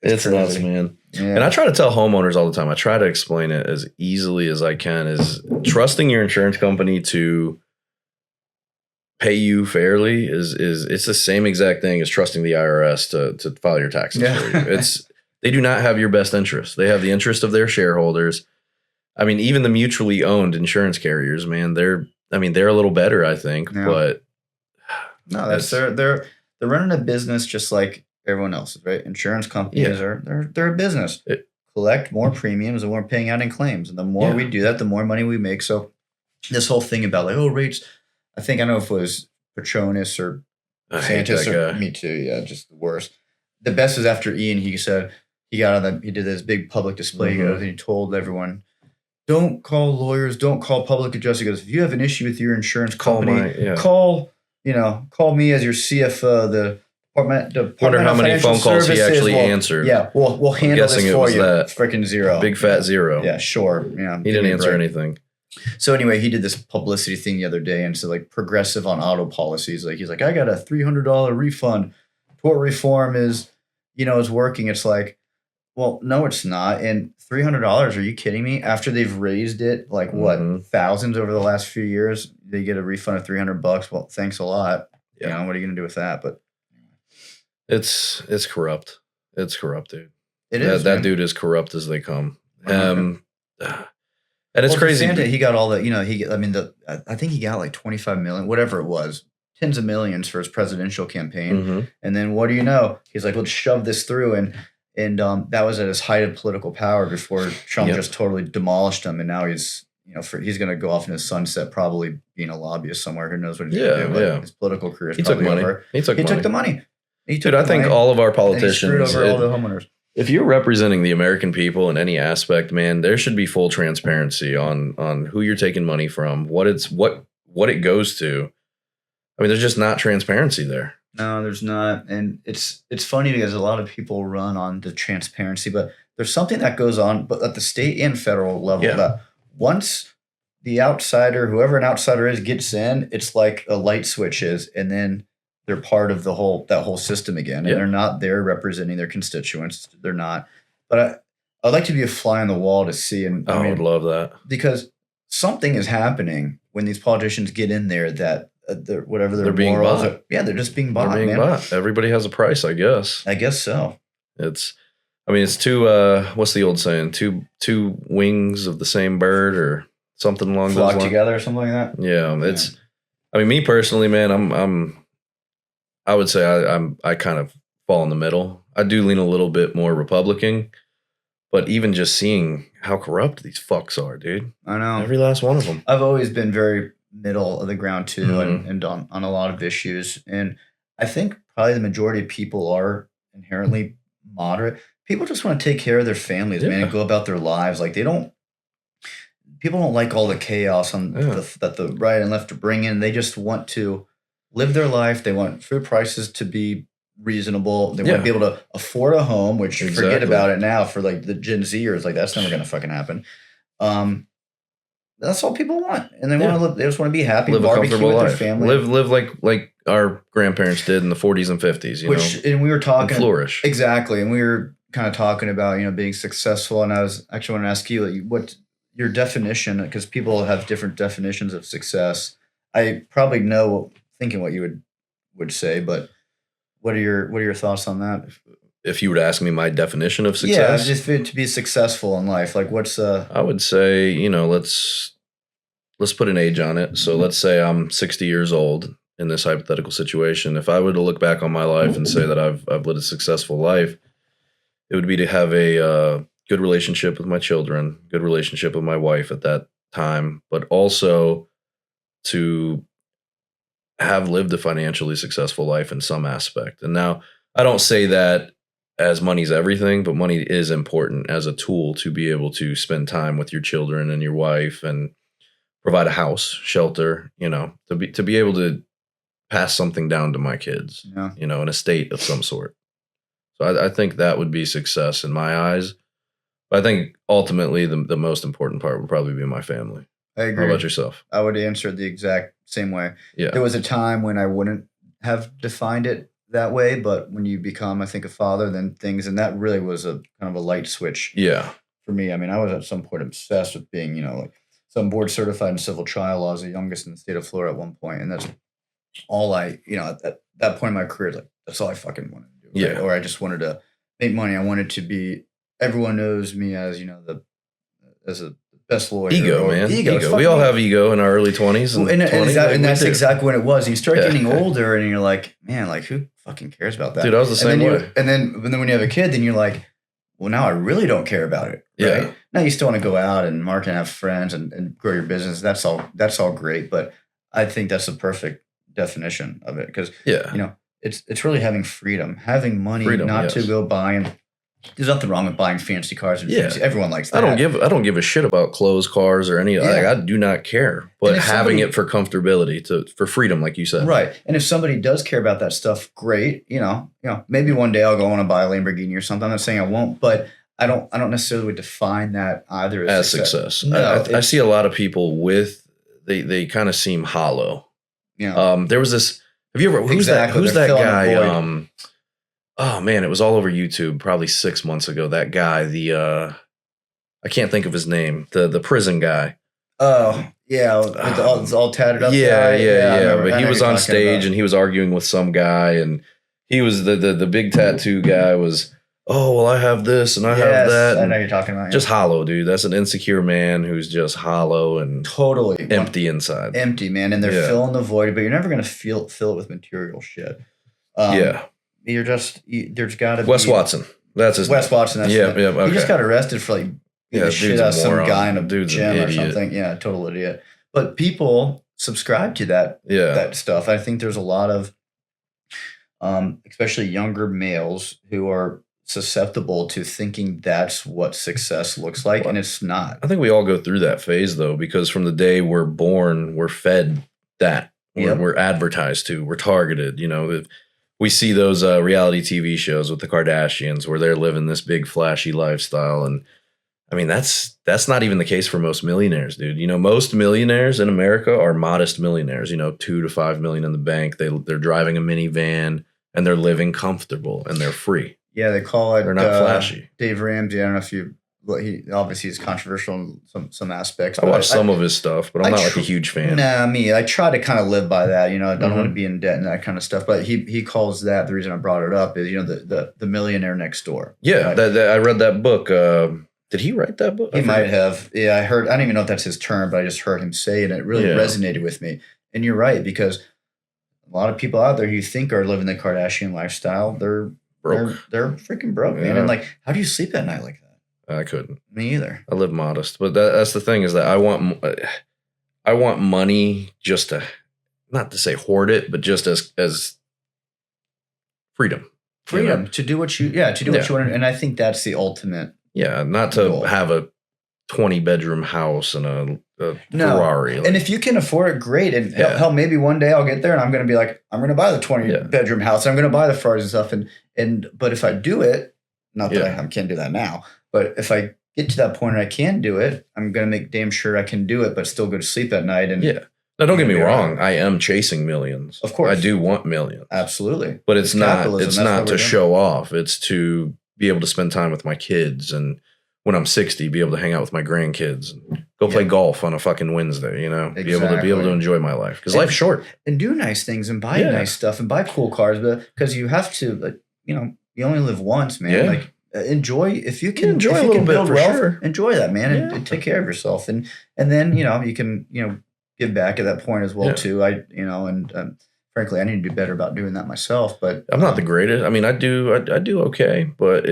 It's nuts, man. Yeah. And I try to tell homeowners all the time, I try to explain it as easily as I can, is trusting your insurance company to pay you fairly is it's the same exact thing as trusting the IRS to file your taxes for you. They do not have your best interest. They have the interest of their shareholders. I mean, even the mutually owned insurance carriers, man, they're a little better, I think, but no, they're running a business just like everyone else, right? Insurance companies they're a business. Collect more premiums than we're paying out in claims. And the more we do that, the more money we make. So this whole thing about rates, I don't know if it was Petronas or Santos or me too. Yeah, just the worst. The best was after Ian. He said he did this big public display. He goes and he told everyone, don't call lawyers, don't call public adjusters. He goes, if you have an issue with your insurance company, call me as your CFO, the Department Wonder how many phone calls Services. he actually answered. Yeah, we'll handle this for you. Freaking zero. Big fat zero. Yeah, sure. Yeah, he didn't answer anything. So anyway, he did this publicity thing the other day, and so like Progressive on auto policies, like he's like, I got a $300 refund. Tort reform is working. It's like, well, no, it's not. And $300? Are you kidding me? After they've raised it like thousands over the last few years, they get a refund of $300. Well, thanks a lot. Yeah. What are you gonna do with that? But it's corrupt. It's corrupt, dude. It is. That dude is corrupt as they come. And it's crazy. DeSantis, he got all the, I think he got like 25 million, whatever it was, tens of millions for his presidential campaign. And then what do you know? He's like, let's shove this through. And that was at his height of political power before Trump just totally demolished him. And now he's, he's going to go off in his sunset, probably being a lobbyist somewhere. Who knows what he's going to do? But his political career is probably over. He took the money. Dude, I think all of our politicians, he screwed over all the homeowners. If you're representing the American people in any aspect, man, there should be full transparency on who you're taking money from, what it goes to. I mean, there's just not transparency there. No, there's not. And it's funny because a lot of people run on the transparency, but there's something that goes on, but at the state and federal level, that once the outsider, whoever an outsider is, gets in, it's like a light switch is, and then they're part of that whole system again, and they're not there representing their constituents. They're not. But I'd like to be a fly on the wall to see. And I would love that, because something is happening when these politicians get in there that whatever their being morals bought. are. Yeah, they're just being bought. They're being bought. Everybody has a price, I guess. I guess so. It's two. What's the old saying? Two wings of the same bird, or something along those lines. Flock together, or something like that. Yeah, it's. I mean, me personally, man, I would say I kind of fall in the middle. I do lean a little bit more Republican, but even just seeing how corrupt these fucks are, dude. I know. Every last one of them. I've always been very middle of the ground too, and on a lot of issues. And I think probably the majority of people are inherently moderate. People just want to take care of their families, man, and go about their lives. Like people don't like all the chaos that the right and left bring in. They just want to live their life. They want food prices to be reasonable. They want to be able to afford a home, which forget about it now for like the Gen Zers. Like that's never going to fucking happen. that's all people want, and they want to live. They just want to be happy, live a barbecue comfortable with life. their family, Live like our grandparents did in the 40s and 50s. You know, and we were talking and flourish exactly, and we were kind of talking about being successful, and I was actually want to ask you like, what your definition, because people have different definitions of success. I probably know thinking what you would say, but what are your thoughts on that? If you were to ask me my definition of success, just to be successful in life, like what's I would say, let's put an age on it. So let's say I'm 60 years old in this hypothetical situation. If I were to look back on my life and say that I've lived a successful life, it would be to have a good relationship with my children, good relationship with my wife at that time, but also to have lived a financially successful life in some aspect. And now I don't say that as money's everything, but money is important as a tool to be able to spend time with your children and your wife and provide a house, shelter, to be able to pass something down to my kids, an estate of some sort. So I think that would be success in my eyes. But I think ultimately the most important part would probably be my family. I agree. How about yourself? I would answer the exact same way. Yeah. There was a time when I wouldn't have defined it that way, but when you become, I think, a father, then and that really was a kind of a light switch. Yeah. For me, I mean, I was at some point obsessed with being, so I'm board certified in civil trial law as the youngest in the state of Florida at one point, and that's all at that point in my career, like that's all I fucking wanted to do. Right? Yeah. Or I just wanted to make money. I wanted to be. Everyone knows me as as a best lawyer. Ego, man. Ego. We all have ego in our early 20s. And that's exactly what it was. And you start getting older and you're like, man, like who fucking cares about that? Dude, I was the same way. And then when you have a kid, then you're like, well, now I really don't care about it. Right? Yeah. Now you still want to go out and market and have friends and grow your business. That's all great. But I think that's the perfect definition of it. Because, it's really having freedom, having money, to go buy and there's nothing wrong with buying fancy cars. And fancy. Everyone likes that. I don't give a shit about clothes, cars, or any. Like, I do not care. But having it for comfortability, for freedom, like you said, right. And if somebody does care about that stuff, great. Maybe one day I'll go on and buy a Lamborghini or something. I'm not saying I won't, but I don't necessarily define that either as success. No, I see a lot of people they kind of seem hollow. Yeah. There was this. Have you ever? Who's that guy? Oh man, it was all over YouTube probably 6 months ago. That guy, I can't think of his name. The prison guy. Oh yeah, it's all tatted up. Yeah. But he was on stage and he was arguing with some guy, and he was the big tattoo guy was. Oh well, I have this and I have that. I know you're talking about. Just hollow, dude. That's an insecure man who's just hollow and totally empty inside. Empty, man, and they're filling the void, but you're never gonna fill it with material shit. There's got to be Wes Watson. That's his Wes name. Watson. That's okay. He just got arrested for like being the shit out of some guy in a gym or something. Yeah, total idiot. But people subscribe to that stuff. I think there's a lot of, especially younger males who are susceptible to thinking that's what success looks like, and it's not. I think we all go through that phase though, because from the day we're born, we're fed that. We're advertised to. We're targeted. We see those reality TV shows with the Kardashians where they're living this big flashy lifestyle. And I mean, that's not even the case for most millionaires, dude. Most millionaires in America are modest millionaires, 2 to 5 million in the bank. They're driving a minivan and they're living comfortable and they're free. Yeah. They call it. They're not flashy. Dave Ramsey. I don't know if he obviously is controversial in some aspects. I watch some of his stuff, but I'm not like a huge fan. Nah, I try to kind of live by that. I don't want to be in debt and that kind of stuff. But he calls that, the reason I brought it up is the millionaire next door. Yeah, right? I read that book. Did he write that book? He might have. Yeah, I don't even know if that's his term, but I just heard him say it, and it really resonated with me. And you're right, because a lot of people out there who you think are living the Kardashian lifestyle, they're broke. They're freaking broke, man. And like, how do you sleep at night like that? I couldn't. Me either. I live modest, but that's the thing is that I want money just to, not to say hoard it, but just as freedom. Freedom to do what you what you want, and I think that's the ultimate. Yeah, not to goal. Have a 20-bedroom house and a Ferrari. And if you can afford it, great. And hell, maybe one day I'll get there and I'm going to be like, I'm going to buy the 20-bedroom house. I'm going to buy the Ferraris and stuff. But if I do it, not that I can't do that now. But if I get to that point and I can do it, I'm going to make damn sure I can do it, but still go to sleep at night. And yeah. Now, don't get me wrong. I am chasing millions. Of course. I do want millions. Absolutely. But it's not to show off. It's to be able to spend time with my kids. And when I'm 60, be able to hang out with my grandkids and go play golf on a fucking Wednesday, you know, Exactly. be able to enjoy my life. Because life's short. And do nice things and buy nice stuff and buy cool cars. Because you have to, like, you know, you only live once, man. Yeah. Like, enjoy, if you can, enjoy if a you little can bit build for wealth, sure. Enjoy that, man, and take care of yourself. And then, you know, you can, you know, give back at that point as well too. Frankly, I need to do better about doing that myself. But I'm not the greatest. I mean, I do okay, but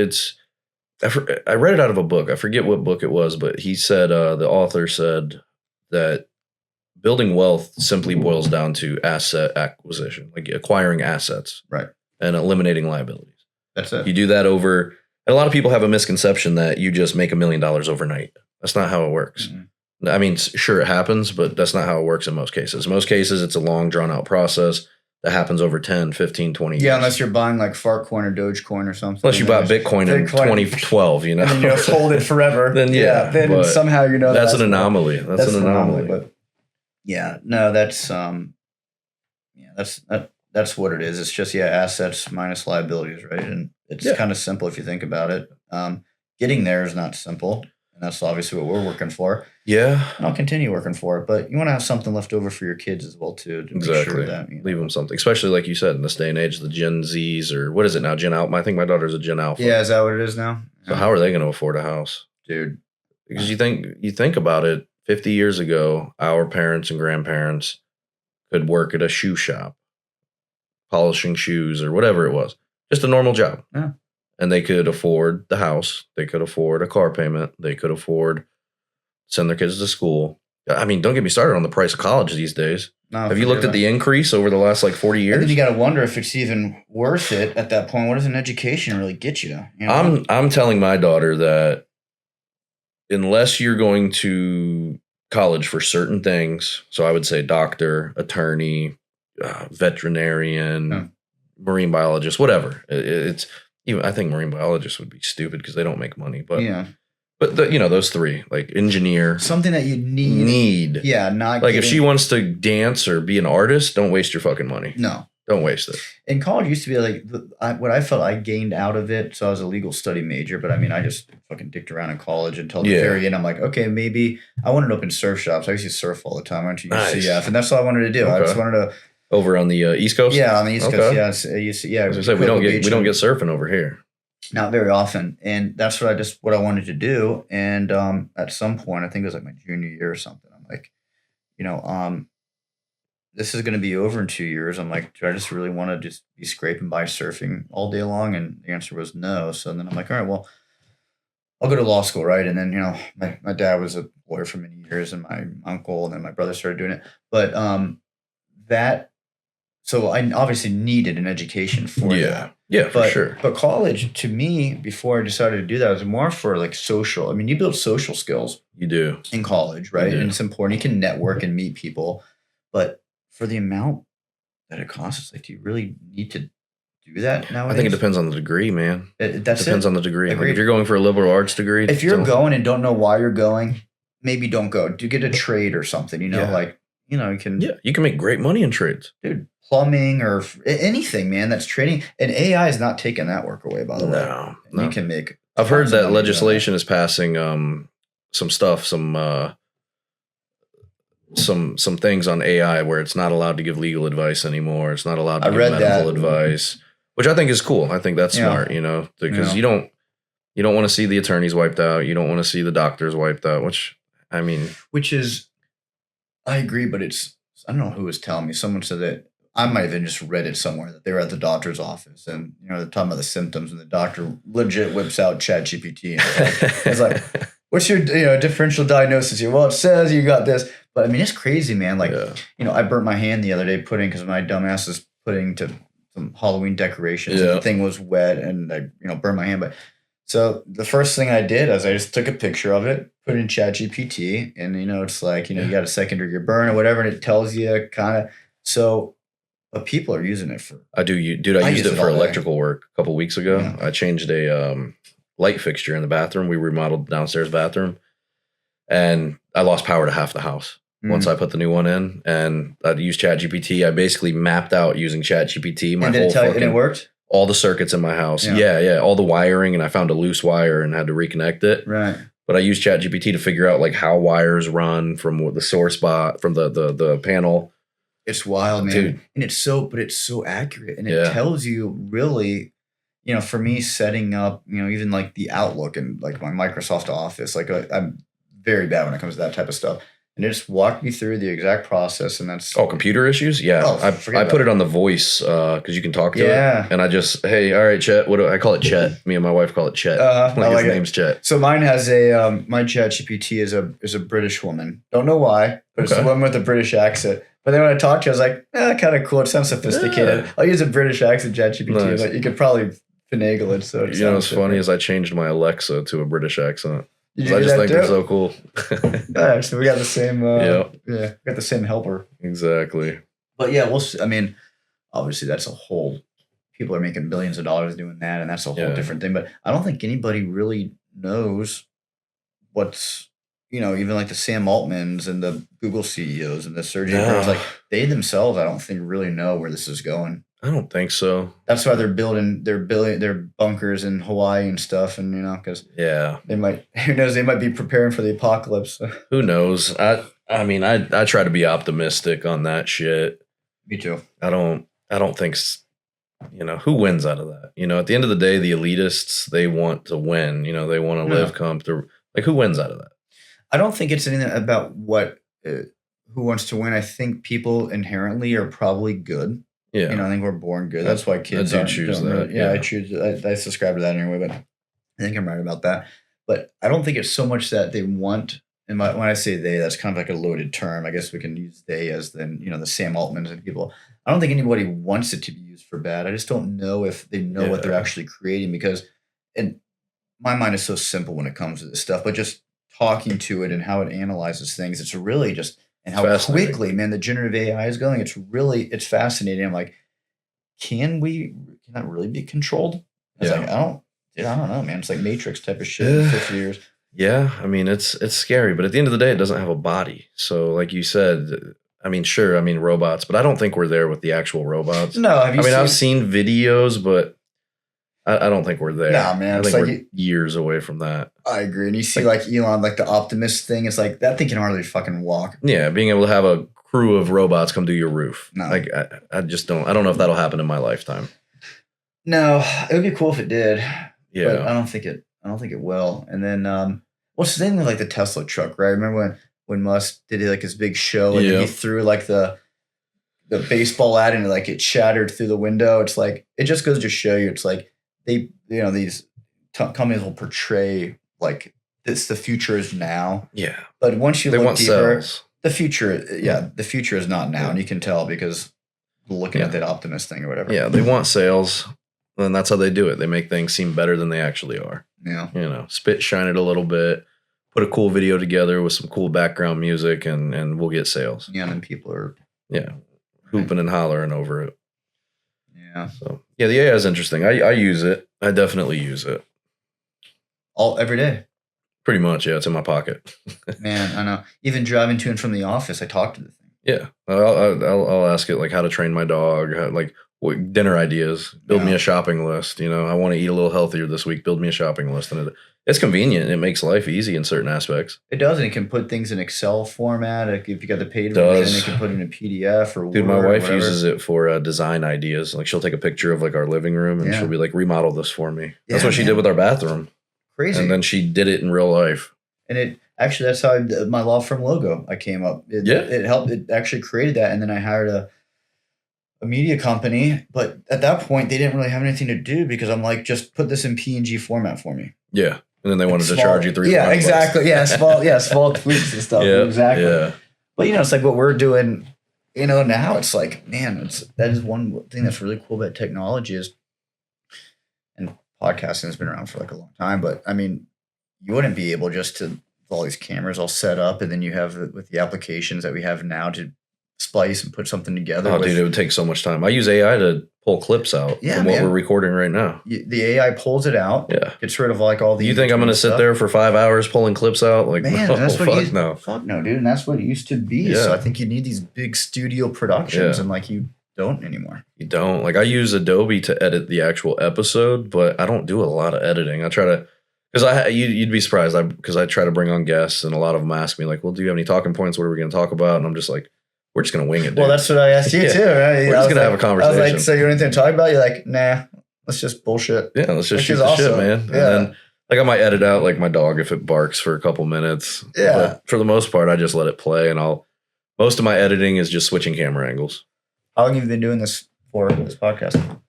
I read it out of a book. I forget what book it was, but he said the author said that building wealth simply boils down to asset acquisition, like acquiring assets, right, and eliminating liabilities. That's it. You do that over, and a lot of people have a misconception that you just make $1 million overnight. That's not how it works. Mm-hmm. I mean, sure, it happens, but that's not how it works in most cases. Most cases, it's a long, drawn-out process that happens over 10, 15, 20 years. Yeah, unless you're buying like Fartcoin or Dogecoin or something. Unless you bought Bitcoin in 2012, you know. And then you just hold it forever. Then somehow you know that's an anomaly. That's an anomaly. But yeah, no, that's that's what it is. It's just assets minus liabilities, right? And it's kind of simple if you think about it. Getting there is not simple. And that's obviously what we're working for. Yeah. And I'll continue working for it. But you want to have something left over for your kids as well, too. To exactly. Make sure that, you know. Leave them something. Especially like you said, in this day and age, the Gen Zs or what is it now? Gen Alpha? I think my daughter's a Gen Alpha. Yeah, is that what it is now? So how are they going to afford a house? Dude. Because you think about it, 50 years ago, our parents and grandparents could work at a shoe shop, polishing shoes or whatever it was. Just a normal job. Yeah. And they could afford the house. They could afford a car payment. They could afford send their kids to school. I mean, don't get me started on the price of college these days. No, have you looked at the increase over the last like 40 years? And then you got to wonder if it's even worth it at that point. What does an education really get you? You know? I'm telling my daughter that unless you're going to college for certain things, so I would say doctor, attorney, veterinarian, marine biologist, whatever. It's even I think marine biologists would be stupid because they don't make money. But those three, like engineer, something that you need. Yeah, not like if she wants to dance or be an artist, don't waste your fucking money. No, don't waste it. And college used to be like what I felt I gained out of it. So I was a legal study major, but I mean, I just fucking dicked around in college until the very end. I'm like, okay, maybe I wanted to open surf shops. I used to surf all the time. I went to UCF, and that's all I wanted to do. I just wanted to. Over on the East Coast? Yeah, on the East Coast. Yeah, I was say we don't get surfing over here. Not very often, and that's what I wanted to do. And at some point, I think it was like my junior year or something. I'm like, this is going to be over in 2 years. I'm like, do I just really want to just be scraping by surfing all day long? And the answer was no. So then I'm like, all right, well, I'll go to law school, right? And then my dad was a lawyer for many years, and my uncle, and then my brother started doing it. But so I obviously needed an education for that. Yeah, for sure. But college, to me, before I decided to do that, was more for like social. I mean, you build social skills. You do. In college, right? And it's important. You can network and meet people. But for the amount that it costs, it's like, do you really need to do that nowadays? I think it depends on the degree, man. It depends on the degree. Like if you're going for a liberal arts degree. If you're going and don't know why you're going, maybe don't go. Do get a trade or something, you can. Yeah, you can make great money in trades. Dude. Plumbing or anything, man, that's trading. And AI is not taking that work away, by the way. No. You can make. I've heard that legislation is passing some stuff, some things on AI where it's not allowed to give legal advice anymore. It's not allowed to give medical advice, which I think is cool. I think that's smart, because you don't want to see the attorneys wiped out. You don't want to see the doctors wiped out, which is, I agree, but I don't know who was telling me. Someone said that. I might have even just read it somewhere that they were at the doctor's office and, they're talking about the symptoms and the doctor legit whips out ChatGPT. It's like, what's your, differential diagnosis here? Well, it says you got this, but I mean, it's crazy, man. Like, I burnt my hand the other day because my dumbass is putting to some Halloween decorations and the thing was wet and I, burned my hand. But so the first thing I did is I just took a picture of it, put it in ChatGPT and, it's like, you got a second-degree burn or whatever. And it tells you kind of, so. But people are using it for. I do, dude. I used it for electrical work a couple weeks ago. Yeah. I changed a light fixture in the bathroom. We remodeled the downstairs bathroom, and I lost power to half the house once I put the new one in. And I'd use ChatGPT. I basically mapped out using ChatGPT and it worked? All the circuits in my house. Yeah, all the wiring, and I found a loose wire and had to reconnect it. Right. But I used ChatGPT to figure out like how wires run from the source spot from the panel. It's wild, man. Dude. And it's so accurate, and it tells you really, for me setting up, even like the Outlook and like my Microsoft Office, like I'm very bad when it comes to that type of stuff. And it just walked me through the exact process, and that's computer issues. Yeah, I put it on the voice because you can talk to it, and I just all right, Chet. What do I call it? Chet. Me and my wife call it Chet. His name's Chet. So mine has my ChatGPT is a British woman. Don't know why, but it's a woman with a British accent. But then when I talked to her, I was like, kind of cool. It sounds sophisticated. I'll use a British accent ChatGPT, but you could probably finagle it. So what's funny is I changed my Alexa to a British accent. I just think they're so cool. Yeah, so we got the same. We got the same helper. Exactly. But yeah, obviously that's a whole. People are making billions of dollars doing that, and that's a whole different thing. But I don't think anybody really knows what's even like the Sam Altmans and the Google CEOs and the Sergey Brin's, like they themselves, I don't think really know where this is going. I don't think so. That's why they're building their bunkers in Hawaii and stuff, and because they might, who knows, they might be preparing for the apocalypse. Who knows? I mean, I try to be optimistic on that shit. Me too. I don't think who wins out of that? At the end of the day, the elitists, they want to win. They want to live comfortable. Like, who wins out of that? I don't think it's anything about what who wants to win. I think people inherently are probably good. Yeah, I think we're born good. That's why kids choose that. Really, I choose. I subscribe to that anyway, but I think I'm right about that. But I don't think it's so much that they want. And when I say they, that's kind of like a loaded term. I guess we can use they as the Sam Altmans and people. I don't think anybody wants it to be used for bad. I just don't know if they know what they're actually creating, because, and my mind is so simple when it comes to this stuff. But just talking to it and how it analyzes things, it's really just. And how quickly, man, the generative AI is going. It's fascinating. I'm like, can that really be controlled? Like, I don't know, man. It's like Matrix type of shit in 50 years. Yeah, I mean, it's scary, but at the end of the day, it doesn't have a body. So, like you said, I mean, sure, robots, but I don't think we're there with the actual robots. No, I've seen videos, but I don't think we're there. Nah, man. I think we're years away from that. I agree. And you see like Elon, like the Optimus thing, it's like that thing can hardly fucking walk. Yeah, being able to have a crew of robots come to your roof. No. Like I just don't know if that'll happen in my lifetime. No, it would be cool if it did. Yeah. But I don't think it will. And then what's the thing with like the Tesla truck, right? Remember when Musk did like his big show and then he threw like the baseball at it and like it shattered through the window. It's like it just goes to show you, it's like they, these companies will portray like this, the future is now. Yeah. But once you look deeper, sales. the future is not now. And you can tell because looking at that Optimus thing or whatever. Yeah. They want sales, and that's how they do it. They make things seem better than they actually are. Yeah. Shine it a little bit, put a cool video together with some cool background music, and we'll get sales. Yeah. And then people are hooping and hollering over it. Yeah. So the AI is interesting. I use it. I definitely use it. Every day. Pretty much, yeah. It's in my pocket. Man, I know. Even driving to and from the office, I talk to the thing. Yeah, I'll ask it like how to train my dog, what dinner ideas. Build me a shopping list. I want to eat a little healthier this week. Build me a shopping list, and it's convenient. It makes life easy in certain aspects. It does, and it can put things in Excel format. If you got the paid version, it can put it in a PDF or Dude, my wife uses it for design ideas. Like she'll take a picture of like our living room and she'll be like, remodel this for me. That's what she did with our bathroom. Crazy. And then she did it in real life. And that's how my law firm logo I came up. It helped. It actually created that, and then I hired a media company. But at that point, they didn't really have anything to do because I'm like, just put this in PNG format for me. Yeah. And then they wanted to charge you $300. Yeah, exactly. Yeah, small tweaks and stuff. Yeah, exactly. Yeah. But it's like what we're doing. Now it's like, man, that is one thing that's really cool about technology is, and podcasting has been around for like a long time. But I mean, you wouldn't be able just to all these cameras all set up, and then you have with the applications that we have now to splice and put something together. Oh, dude, it would take so much time. I use AI to pull clips out from what we're recording right now. The AI pulls it out. Yeah. Gets rid of like all the. You think I'm going to sit there for 5 hours pulling clips out? Like, man, no, that's what fuck no, dude. And that's what it used to be. Yeah. So I think you need these big studio productions, and like you don't anymore. You don't. Like I use Adobe to edit the actual episode, but I don't do a lot of editing. I try to. Because you'd be surprised because I try to bring on guests and a lot of them ask me like, well, do you have any talking points? What are we going to talk about? And I'm just like, we're just going to wing it, dude. Well, that's what I asked you too, right? We're just going to have a conversation. I was like, so you have anything to talk about? You're like, nah, let's just bullshit. Yeah, let's just shoot the shit, man. And then like I might edit out like my dog if it barks for a couple minutes. Yeah. But for the most part, I just let it play, and most of my editing is just switching camera angles. How long have you been doing this for, this podcast?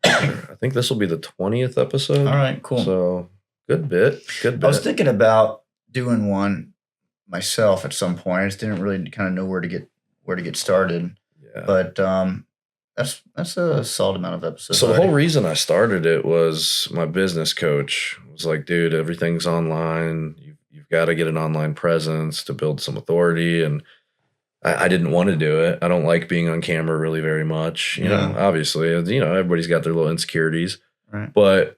I think this will be the 20th episode. All right, cool. So good bit. I was thinking about doing one myself at some point. I just didn't really kind of know where to get started. Yeah. But that's a solid amount of episodes. So the whole reason I started it was my business coach was like, dude, everything's online. You've got to get an online presence to build some authority. And I didn't want to do it. I don't like being on camera really very much. You know, obviously, everybody's got their little insecurities. Right. But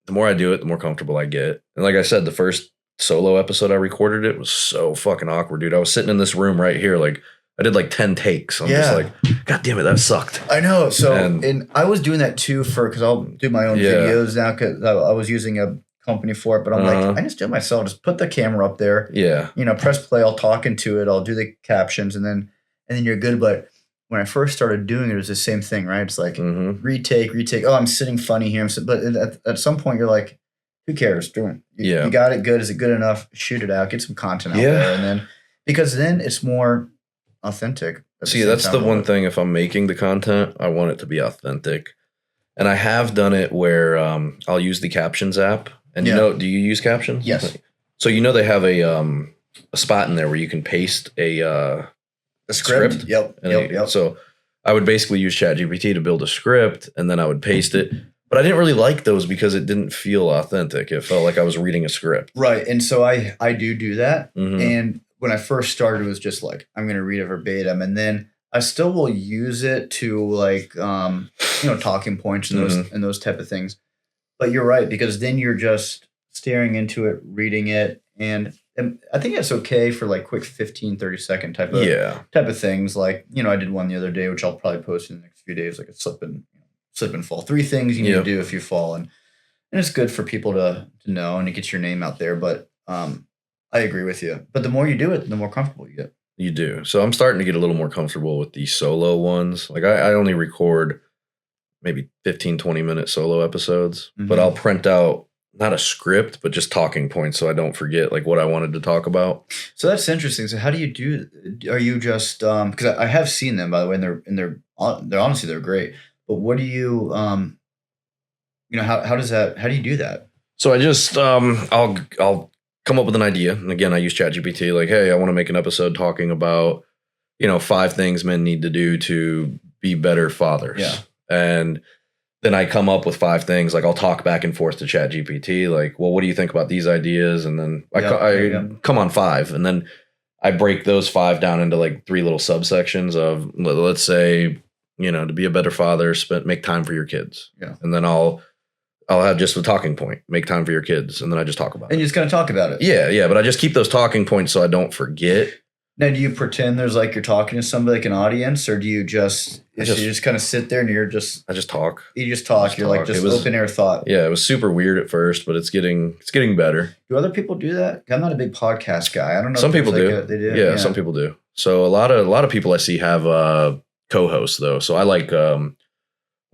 the more I do it, the more comfortable I get. And like I said, the first solo episode I recorded, it was so fucking awkward, dude. I was sitting in this room right here, like I did like 10 takes. I'm just like, God damn it, that sucked. I know. So, and I was doing that too because I'll do my own videos now because I was using a company for it, but I'm like, I just do it myself. Just put the camera up there. Yeah. Press play. I'll talk into it. I'll do the captions and then you're good. But when I first started doing it was the same thing, right? It's like retake. Oh, I'm sitting funny here. But at some point you're like, who cares? Doing you got it good. Is it good enough? Shoot it out. Get some content out there. And then because then it's more authentic. See, that's the one thing. If I'm making the content, I want it to be authentic. And I have done it where I'll use the captions app. And do you use captions? Yes. So they have a spot in there where you can paste a script. Yep. So I would basically use ChatGPT to build a script, and then I would paste it. But I didn't really like those because it didn't feel authentic. It felt like I was reading a script. Right. And so I do that. And when I first started, it was just like, I'm going to read it verbatim. And then I still will use it to like, talking points and those type of things. But you're right, because then you're just staring into it, reading it. And I think it's okay for like quick 15, 30 second type of things. Like, I did one the other day, which I'll probably post in the next few days, like a slip and fall. 3 things you need to do if you fall. And it's good for people to know and to get your name out there. But I agree with you. But the more you do it, the more comfortable you get. You do. So I'm starting to get a little more comfortable with these solo ones. Like I only record maybe 15, 20-minute solo episodes, but I'll print out not a script, but just talking points so I don't forget like what I wanted to talk about. So that's interesting. So how do you do? Are you just because I have seen them, by the way, and they're honestly they're great. But what do you how do you do that? So I just I'll come up with an idea, and again I use ChatGPT. Like, hey, I want to make an episode talking about 5 things men need to do to be better fathers. Yeah. And then I come up with 5 things. Like I'll talk back and forth to ChatGPT. Like, well, what do you think about these ideas? And then I come on 5, and then I break those 5 down into like 3 little subsections of, let's say, to be a better father, make time for your kids. Yeah. And then I'll have just a talking point, make time for your kids, and then I just talk about it. And you're just gonna talk about it. Yeah, but I just keep those talking points so I don't forget. Now, do you pretend there's like you're talking to somebody like an audience, or do you just kind of sit there and I just talk? You just talk. You're like just open air thought. Yeah, it was super weird at first, but it's getting better. Do other people do that? I'm not a big podcast guy. I don't know. Some people do. They do. Yeah, some people do. So a lot of people I see have co-hosts though. So I like one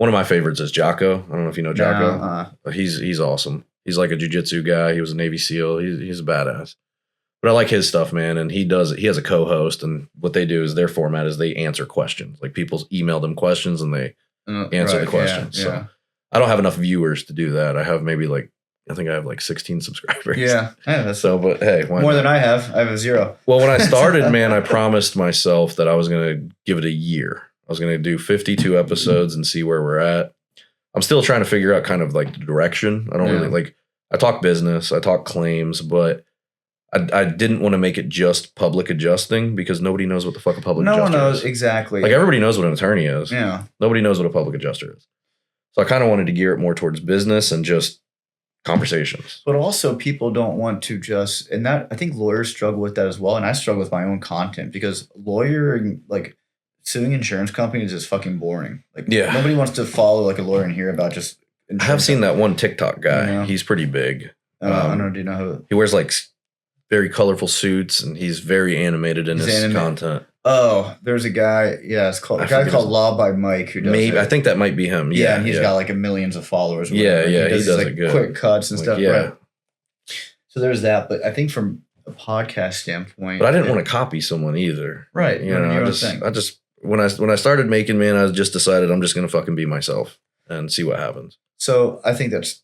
of my favorites is Jocko. I don't know if you know Jocko. But he's awesome. He's like a jiu-jitsu guy. He was a Navy SEAL. He's a badass. But I like his stuff, man. And he has a co-host, and what they do is their format is they answer questions. Like people email them questions and they answer the questions. Yeah. So I don't have enough viewers to do that. I have I think I have like 16 subscribers. Yeah. But hey, more than I have. I have a 0. Well, when I started, man, I promised myself that I was going to give it a year. I was going to do 52 episodes and see where we're at. I'm still trying to figure out kind of like the direction. I don't really I talk business, I talk claims, but I didn't want to make it just public adjusting because nobody knows what the fuck a public adjuster is. No one knows exactly. Like everybody knows what an attorney is. Yeah. Nobody knows what a public adjuster is. So I kind of wanted to gear it more towards business and just conversations. But also people don't want to just, and that I think lawyers struggle with that as well. And I struggle with my own content because lawyering, like suing insurance companies is fucking boring. Like nobody wants to follow like a lawyer and hear about just I have seen that one TikTok guy. Yeah. He's pretty big. I don't know. Do you know who? He wears like very colorful suits and he's very animated in his content. Oh, there's a guy. Yeah, it's called a guy called Law by Mike who does maybe I think that might be him. Yeah, and he's got like millions of followers. Yeah, he does like it good. Quick cuts and like, stuff. Yeah. Right. So there's that, but I think from a podcast standpoint, but I didn't want to copy someone either. Right. You know, I just when I started making, man, I just decided I'm just gonna fucking be myself and see what happens. So I think that's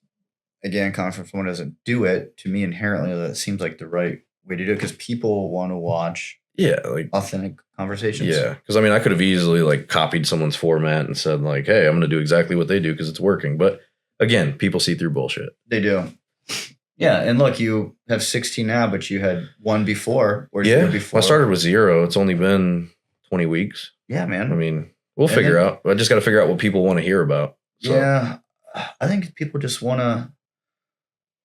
again, coming from someone who doesn't do it, to me inherently that seems like the right way to do it because people want to watch like authentic conversations. Yeah, because I mean, I could have easily like copied someone's format and said like, "Hey, I'm going to do exactly what they do because it's working." But again, people see through bullshit. They do. Yeah, and look, you have 16 now, but you had one before. Or before. I started with 0. It's only been 20 weeks. Yeah, man. I mean, we'll figure out. I just got to figure out what people want to hear about. So. Yeah, I think people just want to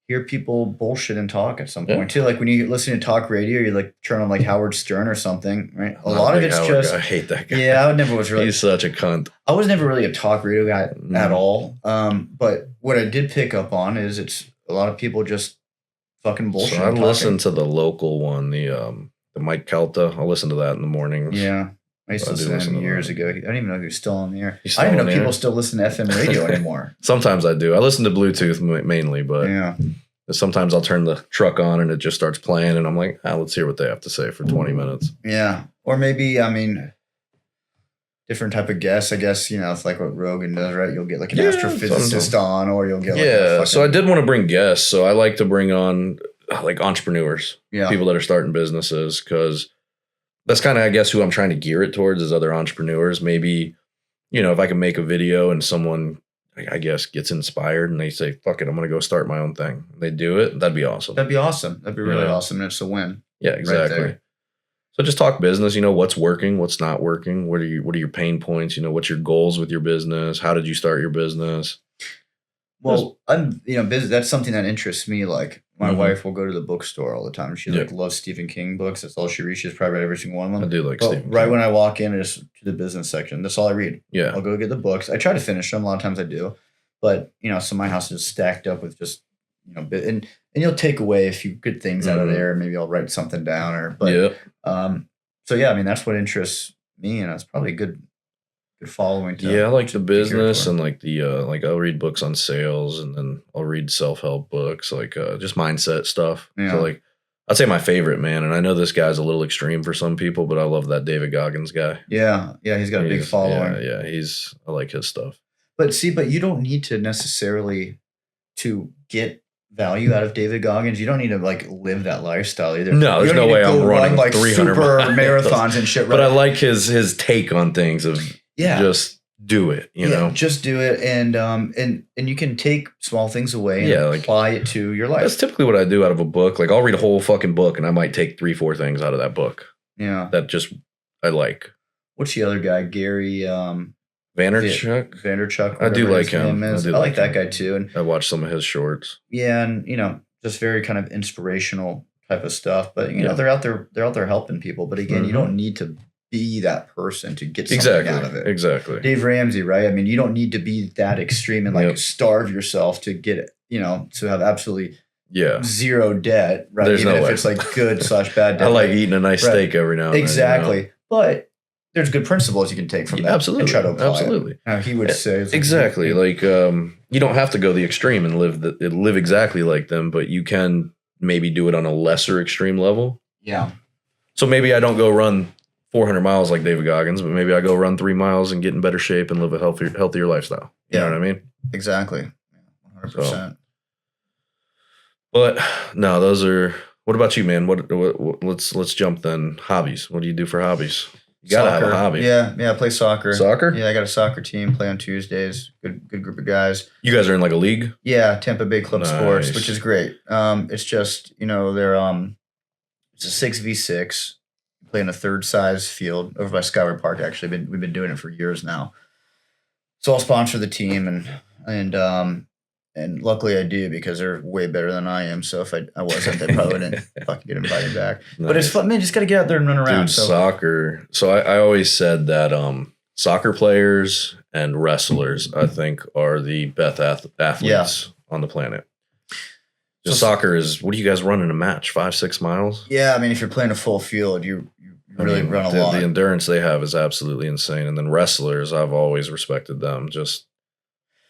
hear people bullshit and talk at some point too. Like when you listen to talk radio, you like turn on like Howard Stern or something, right? A lot of it's just. I hate that guy. Yeah, I never was really. He's such a cunt. I was never really a talk radio guy at all. But what I did pick up on is it's a lot of people just fucking bullshit. So I listen to the local one, the Mike Calta. I'll listen to that in the mornings. Yeah. I used to listen to him years ago. I don't even know if he was still on the air. I don't even know people still listen to FM radio anymore. Sometimes I do. I listen to Bluetooth mainly, but yeah. Sometimes I'll turn the truck on and it just starts playing and I'm like, let's hear what they have to say for 20 minutes. Yeah. Or maybe, I mean, different type of guests. I guess, you know, it's like what Rogan does, right? You'll get like an astrophysicist on or you'll get like so I did want to bring guests. So I like to bring on like entrepreneurs, people that are starting businesses because that's kind of, I guess, who I'm trying to gear it towards is other entrepreneurs. Maybe, you know, if I can make a video and someone, I guess, gets inspired and they say, fuck it, I'm going to go start my own thing. They do it. That'd be awesome. That'd be awesome. That'd be really awesome. And it's a win. Yeah, exactly. Right, so just talk business, you know, what's working, what's not working. What are your pain points? You know, what's your goals with your business? How did you start your business? Well, that's something that interests me. Like my wife will go to the bookstore all the time. She like loves Stephen King books. That's all she reads. She's probably read every single one of them. I do like Stephen King. Right when I walk in, just to the business section. That's all I read. Yeah, I'll go get the books. I try to finish them. A lot of times I do, but you know, so my house is stacked up with just and you'll take away a few good things out of there. Maybe I'll write something down so yeah, I mean that's what interests me, and it's probably a good following. I like the business and like the like I'll read books on sales and then I'll read self-help books like just mindset stuff. Yeah. So like I'd say my favorite, man, and I know this guy's a little extreme for some people, but I love that David Goggins guy. Yeah, he's got a big following. Yeah, I like his stuff. But you don't need to necessarily to get value out of David Goggins. You don't need to like live that lifestyle either. No, there's no way I'm running like 300 super marathons and shit. Right? But I like his take on things of just do it, you know? Just do it. And you can take small things away and apply it to your life. That's typically what I do out of a book. Like I'll read a whole fucking book and I might take 3-4 things out of that book. Yeah. That just, I like. What's the other guy? Gary, Vaynerchuk. I do like him. I like that guy too. And I watched some of his shorts. Yeah. And just very kind of inspirational type of stuff, but they're out there helping people. But again, you don't need to be that person to get something out of it. Exactly. Dave Ramsey, right? I mean, you don't need to be that extreme and like starve yourself to get it, to have absolutely zero debt, right? There's Even no if way. it's like good / bad debt. I like eating a nice steak every now and then. Exactly. But there's good principles you can take from that. Absolutely. And try to apply absolutely. It. He would say exactly. Like you don't have to go the extreme and live exactly like them, but you can maybe do it on a lesser extreme level. Yeah. So maybe I don't go run 400 miles like David Goggins, but maybe I go run 3 miles and get in better shape and live a healthier lifestyle. You know what I mean? Exactly. 100%. So, but no, those are. What about you, man? What let's jump then. Hobbies. What do you do for hobbies? You gotta have a hobby. Yeah, I play soccer. Soccer? Yeah, I got a soccer team. Play on Tuesdays. Good group of guys. You guys are in like a league? Yeah, Tampa Bay Club Sports, which is great. It's just they're It's a 6v6. Play in a third size field over by Skyward Park. Actually, we've been doing it for years now. So I'll sponsor the team, and luckily I do because they're way better than I am. So if I wasn't, they probably wouldn't fucking get invited back. Nice. But it's fun, man. Just got to get out there and run around. Dude, soccer. So I always said that soccer players and wrestlers, I think, are the best athletes on the planet. Just soccer is, what do you guys run in a match? 5-6 miles? Yeah, I mean, if you're playing a full field, you really run a lot. The endurance they have is absolutely insane. And then wrestlers, I've always respected them. Just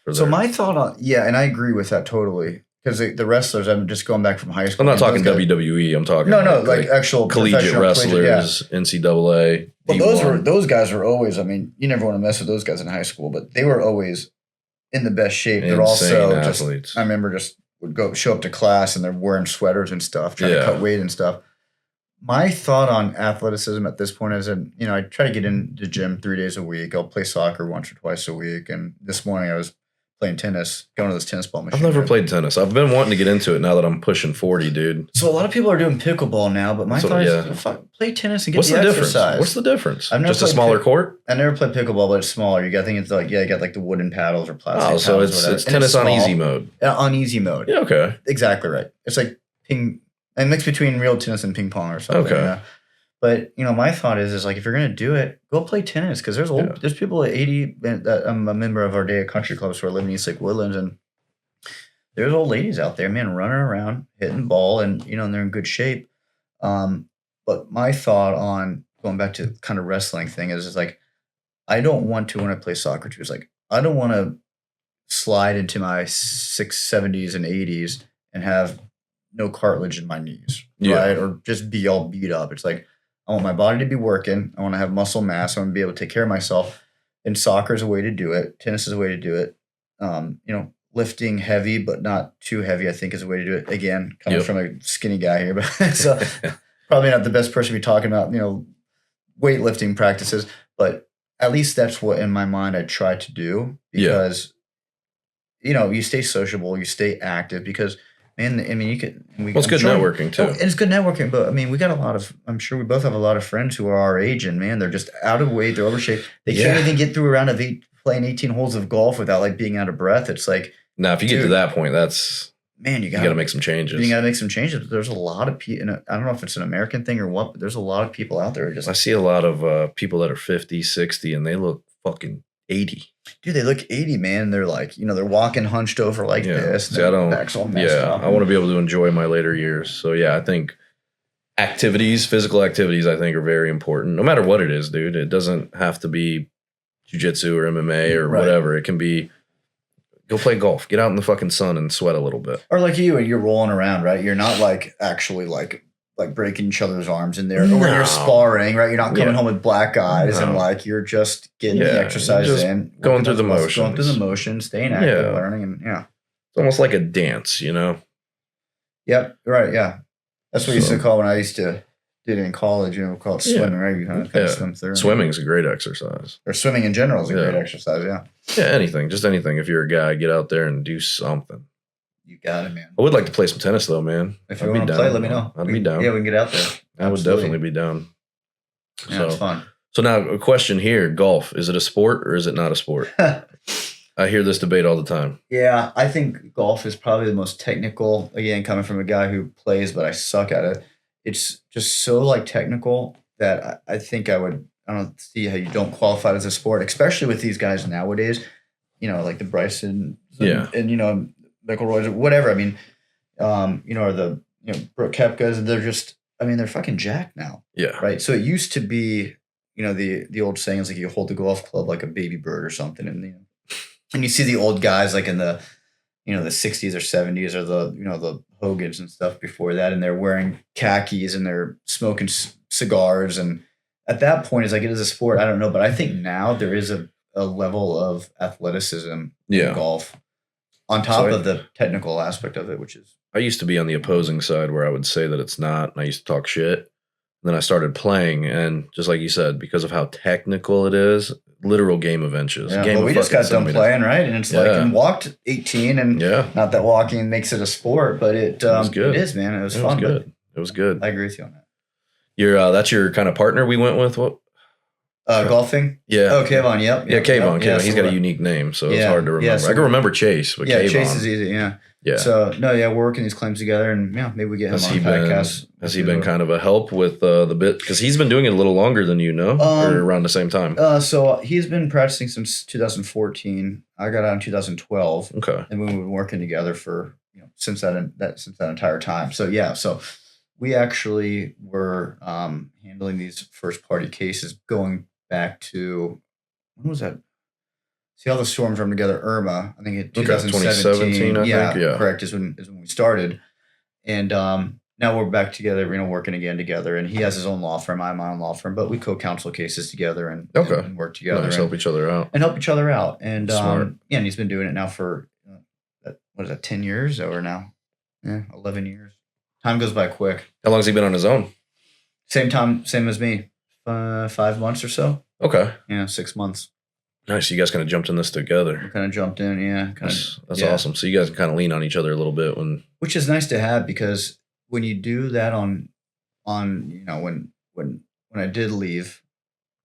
so my thought on, yeah, and I agree with that totally. Because the wrestlers, I'm just going back from high school. I'm not talking WWE. I'm talking like actual collegiate wrestlers, NCAA. Well, those guys were always. I mean, you never want to mess with those guys in high school, but they were always in the best shape. They're also athletes. I remember would show up to class and they're wearing sweaters and stuff, trying to cut weight and stuff. My thought on athleticism at this point is, I try to get into the gym 3 days a week. I'll play soccer once or twice a week. And this morning I was playing tennis, going to this tennis ball machine. I've never played tennis. I've been wanting to get into it now that I'm pushing 40, dude. So a lot of people are doing pickleball now, but my thought is play tennis and get the exercise. What's the difference? Just a smaller court? I never played pickleball, but it's smaller. I think it's like, you got like the wooden paddles or plastic paddles. Oh, so it's tennis on easy mode. On easy mode. Yeah, okay. Exactly right. It's like a mix between real tennis and ping pong or something. Okay. But my thought is like, if you're gonna do it, go play tennis because there's people at 80 that I'm a member of our day at country clubs who are living in East Lake Woodlands, and there's old ladies out there, man, running around, hitting ball, and and they're in good shape. But my thought on going back to kind of wrestling thing is like, I don't want to, when I play soccer too, it's like I don't want to slide into my 70s and 80s and have no cartilage in my knees, right? Or just be all beat up. It's like, I want my body to be working. I want to have muscle mass. I want to be able to take care of myself. And soccer is a way to do it. Tennis is a way to do it. Lifting heavy, but not too heavy, I think is a way to do it. Again, coming from a skinny guy here, but so probably not the best person to be talking about, weightlifting practices. But at least that's what in my mind I try to do because, you stay sociable, you stay active because – and I mean, it's good networking too. It's good networking, but I mean, I'm sure we both have a lot of friends who are our age, and man, they're just out of weight, they're overshape. They can't even get through a round of playing 18 holes of golf without like being out of breath. It's like, now if you get to that point, that's you got to make some changes. You got to make some changes. There's a lot of people. I don't know if it's an American thing or what, but there's a lot of people out there. I see a lot of people that are 50, 60, and they look fucking 80. Dude, they look 80, man. They're like, they're walking hunched over like this. See, I want to be able to enjoy my later years. So yeah, I think physical activities, I think are very important. No matter what it is, dude. It doesn't have to be jiu-jitsu or MMA or whatever. It can be go play golf, get out in the fucking sun and sweat a little bit. Or like you're rolling around, right? You're not like actually like breaking each other's arms in there, or when you're sparring, right? You're not coming home with black eyes and like you're just getting the exercise in, going through the motions, staying active, learning, and it's almost like a dance, Yep, right, yeah. That's what we used to call when I used to do it in college. We call it swimming, right? You kind of swim through. Swimming's a great exercise. Or swimming in general is a great exercise. Yeah. Yeah, anything. If you're a guy, get out there and do something. You got it, man. I would like to play some tennis, though, man. If you want to play, let me know. I'd be down. Yeah, we can get out there. I would definitely be down. Yeah, it's fun. So now a question here. Golf, is it a sport or is it not a sport? I hear this debate all the time. Yeah, I think golf is probably the most technical. Again, coming from a guy who plays, but I suck at it. It's just so technical that I think I don't see how you don't qualify it as a sport, especially with these guys nowadays, like the Bryson and McIlroy's or whatever. I mean, or the Brooke Koepkas, they're just, they're fucking jacked now. Yeah. Right. So it used to be, the old saying is like you hold the golf club like a baby bird or something, and you see the old guys like in the the 60s or 70s or the Hogans and stuff before that, and they're wearing khakis and they're smoking cigars, and at that point it's like it is a sport. I don't know, but I think now there is a level of athleticism in golf. On top of the technical aspect of it, which is... I used to be on the opposing side where I would say that it's not, and I used to talk shit. And then I started playing, and just like you said, because of how technical it is, literal game of inches. Yeah, we just got done playing, right? And it's and walked 18, and not that walking makes it a sport, but it was good. It is, man. It was fun. Good. It was good. I agree with you on that. That's your kind of partner we went with? What? Golfing? Yeah. Oh, Kayvon, yep. Kayvon. Yeah, he's got a unique name, so it's hard to remember. so I can remember Chase, but Kayvon. Chase is easy, yeah. Yeah. So, we're working these claims together, and maybe we get him on the podcast. Has he been kind of a help with the bit? Because he's been doing it a little longer than or around the same time? So he's been practicing since 2014. I got out in 2012. Okay. And we've been working together for, since that entire time. So, so we actually were handling these first party cases going back to, when was that? See, all the storms run together. Irma, I think in 2017. Correct, is when we started. And now we're back together, working again together. And he has his own law firm, I have my own law firm, but we co-counsel cases together and work together. Nice, help each other out. And and he's been doing it now for, 10 years over now? Yeah, 11 years. Time goes by quick. How long has he been on his own? Same time, same as me. 5 months or so. Okay. Yeah, 6 months. Nice. You guys kind of jumped in this together. We kind of jumped in, yeah. That's awesome. So you guys can kind of lean on each other a little bit which is nice to have, because when you do that when I did leave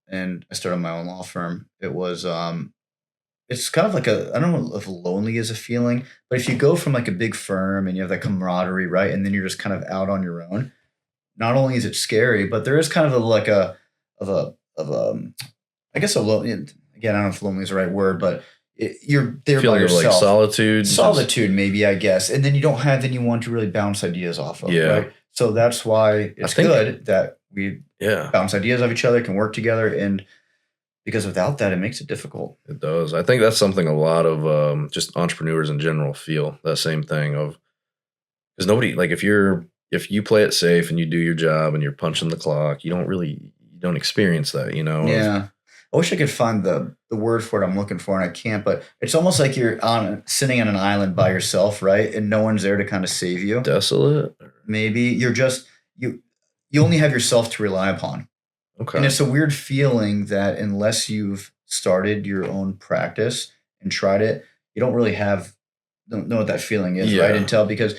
and I started my own law firm, it was it's kind of like I don't know if lonely is a feeling, but if you go from like a big firm and you have that camaraderie, right, and then you're just kind of out on your own, not only is it scary, but there is kind of I guess a lonely. Again, I don't know if lonely is the right word, but you're there by yourself. Like solitude. Solitude, maybe, I guess. And then you don't have anyone to really bounce ideas off of, right? So that's why it's good that we bounce ideas off each other, can work together. And because without that, it makes it difficult. It does. I think that's something a lot of just entrepreneurs in general feel, that same thing of, because nobody, like if you play it safe and you do your job and you're punching the clock, you don't experience that, Yeah. I wish I could find the word for it I'm looking for, and I can't, but it's almost like you're sitting on an island by yourself, right? And no one's there to kind of save you. Desolate? Maybe you're just, you only have yourself to rely upon. Okay. And it's a weird feeling that unless you've started your own practice and tried it, you don't really don't know what that feeling is, right? Until, because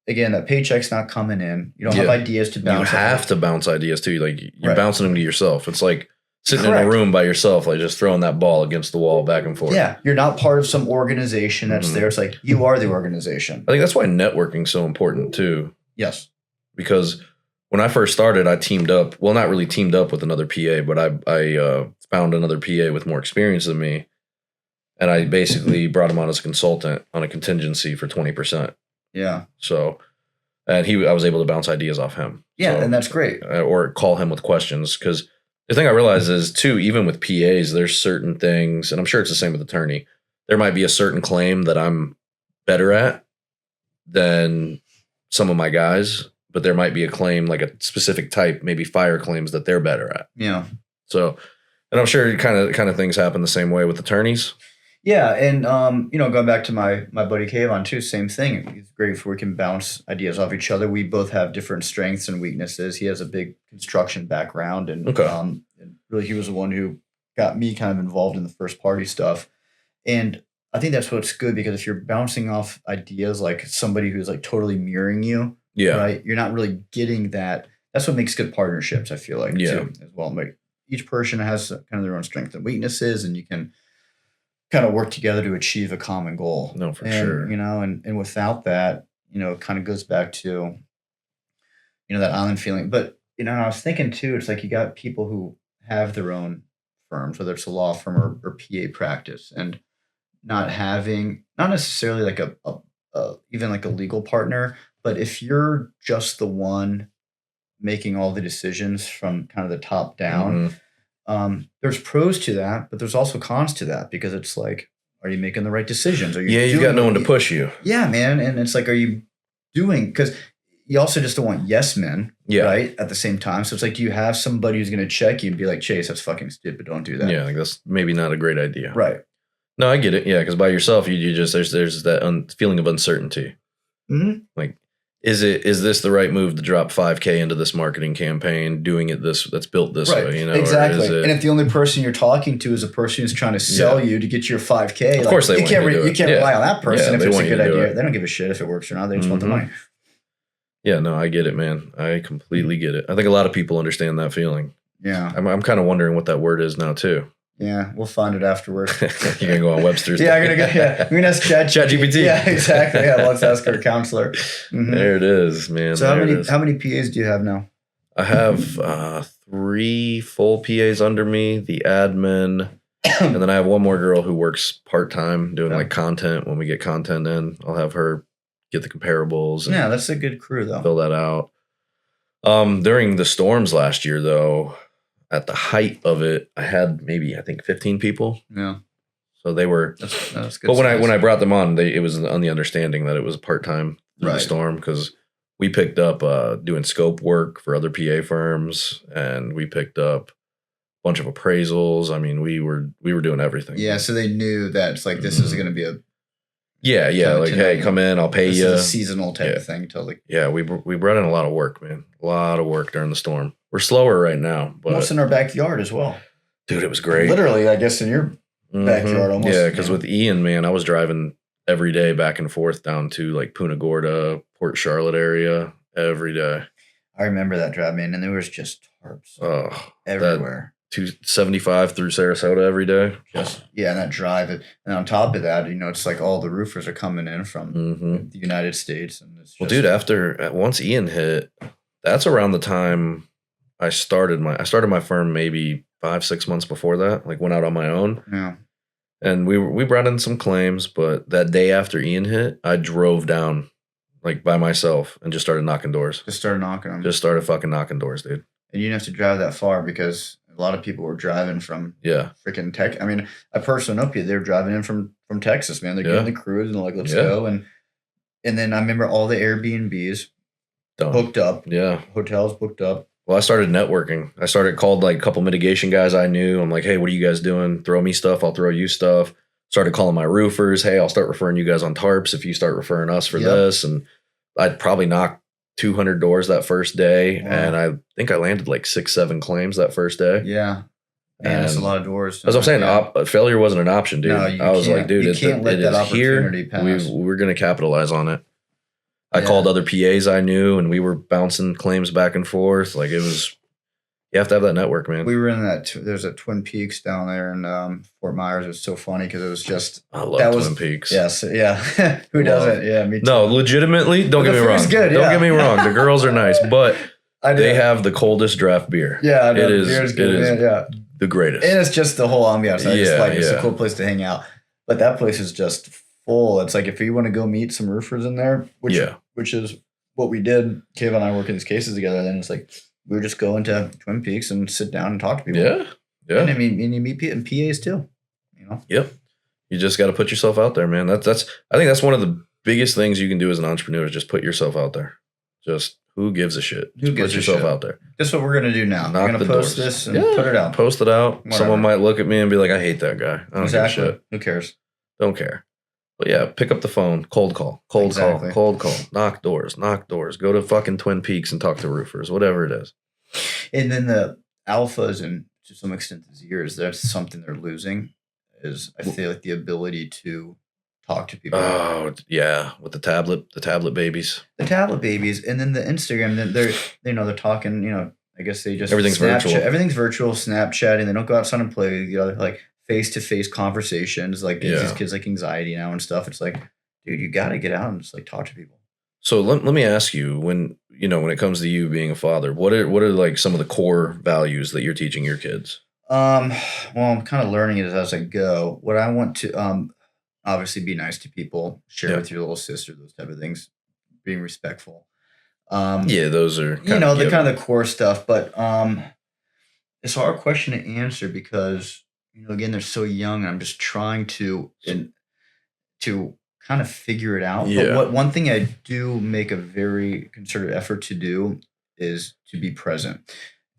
again, that paycheck's not coming in. You don't have ideas to bounce. You have to bounce ideas too. Like you're bouncing them to yourself. It's like sitting in a room by yourself, like just throwing that ball against the wall back and forth. Yeah. You're not part of some organization that's there. It's like you are the organization. I think that's why networking's so important too. Yes. Because when I first started, I teamed up. Well, not really teamed up with another PA, but I found another PA with more experience than me. And I basically brought him on as a consultant on a contingency for 20%. Yeah. So, and I was able to bounce ideas off him. Yeah. And that's great. Or call him with questions, because the thing I realized is too, even with PAs, there's certain things, and I'm sure it's the same with attorney. There might be a certain claim that I'm better at than some of my guys, but there might be a claim, like a specific type, maybe fire claims, that they're better at. Yeah. So, and I'm sure kind of things happen the same way with attorneys. Yeah, and going back to my buddy Kayvon too, same thing. He's great for we can bounce ideas off each other. We both have different strengths and weaknesses. He has a big construction background, and and really he was the one who got me kind of involved in the first party stuff. And I think that's what's good, because if you're bouncing off ideas like somebody who's like totally mirroring you, right, you're not really getting that. That's what makes good partnerships, I feel like, too, as well. Like each person has kind of their own strengths and weaknesses, and you can kind of work together to achieve a common goal. No, for sure. And without that, it kind of goes back to, that island feeling. But, I was thinking too, it's like you got people who have their own firms, whether it's a law firm or PA practice, and not necessarily like even like a legal partner, but if you're just the one making all the decisions from kind of the top down, there's pros to that, but there's also cons to that, because it's like, are you making the right decisions? Are you you've got no one to push you. Yeah, man. And it's like, are you doing, because you also just don't want yes men, right, at the same time. So it's like, do you have somebody who's going to check you and be like, Chase, that's fucking stupid, don't do that. Yeah, like that's maybe not a great idea. Right. No, I get it. Yeah, because by yourself, you just, there's that feeling of uncertainty. Like, is this the right move to drop $5,000 into this marketing campaign, doing it that's built this way, Exactly. And if the only person you're talking to is a person who's trying to sell you to get your $5,000, of course you can't rely on that person if it's a good idea. It. They don't give a shit if it works or not. They just want the money. Yeah, no, I get it, man. I completely get it. I think a lot of people understand that feeling. Yeah. I'm kind of wondering what that word is now too. Yeah, we'll find it afterwards. You're gonna go on Webster's. Yeah, I'm gonna ask ChatGPT. Yeah, exactly. Yeah, let's ask our counselor. Mm-hmm. There it is, man. So how many PAs do you have now? I have 3 full PAs under me, the admin, and then I have one more girl who works part-time doing like content. When we get content in, I'll have her get the comparables. Yeah, that's a good crew though. Fill that out. During the storms last year though, at the height of it, I had maybe I think 15 people. Yeah. So they were that's good. But when I brought them on, it was on the understanding that it was part-time through the storm, because we picked up doing scope work for other PA firms, and we picked up a bunch of appraisals. I mean, we were doing everything. Yeah, so they knew that it's like this is going to be a like, hey, come in, I'll pay you. This is a seasonal type of thing. Totally. Yeah, we brought in a lot of work, man. A lot of work during the storm. We're slower right now, but almost in our backyard as well. Dude, it was great. Literally, I guess in your backyard almost. Yeah, because with Ian, man, I was driving every day back and forth down to like Punta Gorda, Port Charlotte area every day. I remember that drive, man, and there was just tarps everywhere. 275 through Sarasota every day. And that drive. And on top of that, it's like all the roofers are coming in from the United States. And it's dude, once Ian hit, that's around the time I started my firm maybe 5-6 months before that. Like went out on my own. Yeah. And we brought in some claims, but that day after Ian hit, I drove down like by myself and just started knocking doors. Just started knocking them. Just started fucking knocking doors, dude. And you didn't have to drive that far because a lot of people were driving from freaking Texas. I mean, I personally know people, they were driving in from Texas, man. They're getting the cruise and they're like, let's go. And then I remember all the Airbnbs booked up. Yeah. Hotels booked up. Well, I started networking. Called like a couple mitigation guys I knew. I'm like, hey, what are you guys doing? Throw me stuff. I'll throw you stuff. Started calling my roofers. Hey, I'll start referring you guys on tarps if you start referring us for this. And I'd probably knock 200 doors that first day. Wow. And I think I landed like 6-7 claims that first day. Yeah. Man, that's a lot of doors. As I'm saying, failure wasn't an option, dude. No, I was like, dude, you can't let that opportunity pass. We're going to capitalize on it. I called other PAs I knew, and we were bouncing claims back and forth. Like it was, you have to have that network, man. We were in there's a Twin Peaks down there in Fort Myers. It was so funny because it was just. I love Twin Peaks. Yes, yeah. Who doesn't? Yeah, me too. No, legitimately, don't get me wrong. Good, don't get me wrong. The girls are nice, but they have the coldest draft beer. Yeah, I know. It is the greatest. And it's just the whole ambiance. It's a cool place to hang out. But that place is just full. It's like if you want to go meet some roofers in there, which is what we did. Kayla and I work in these cases together. Then it's like we would just go into Twin Peaks and sit down and talk to people. Yeah. And I mean, and you meet and PAs too. Yep. You just got to put yourself out there, man. I think that's one of the biggest things you can do as an entrepreneur is just put yourself out there. Just who gives a shit? Just put yourself out there. That's what we're gonna do now. We're gonna post this and put it out. Post it out. Whatever. Someone might look at me and be like, "I hate that guy. I don't give a shit." Who cares? Don't care. But yeah, pick up the phone, cold call, knock doors, go to fucking Twin Peaks and talk to roofers, whatever it is. And then the alphas, and to some extent the Zers, that's something they're losing. Is I feel like the ability to talk to people. Oh yeah, with the tablet babies. The tablet babies, and then the Instagram. Then they're talking. I guess they just everything's virtual. Everything's virtual, Snapchatting. They don't go outside and play with each other. Like face-to-face conversations, like these kids like anxiety now and stuff. It's like, dude, you got to get out and just like talk to people. So let me ask you, when it comes to you being a father, what are like some of the core values that you're teaching your kids? Well, I'm kind of learning it as I go. What I want to, obviously be nice to people, share with your little sister, those type of things, being respectful. Those are the kind of the core stuff, but it's a hard question to answer because again, they're so young. And I'm just trying to kind of figure it out. Yeah. But one thing I do make a very concerted effort to do is to be present.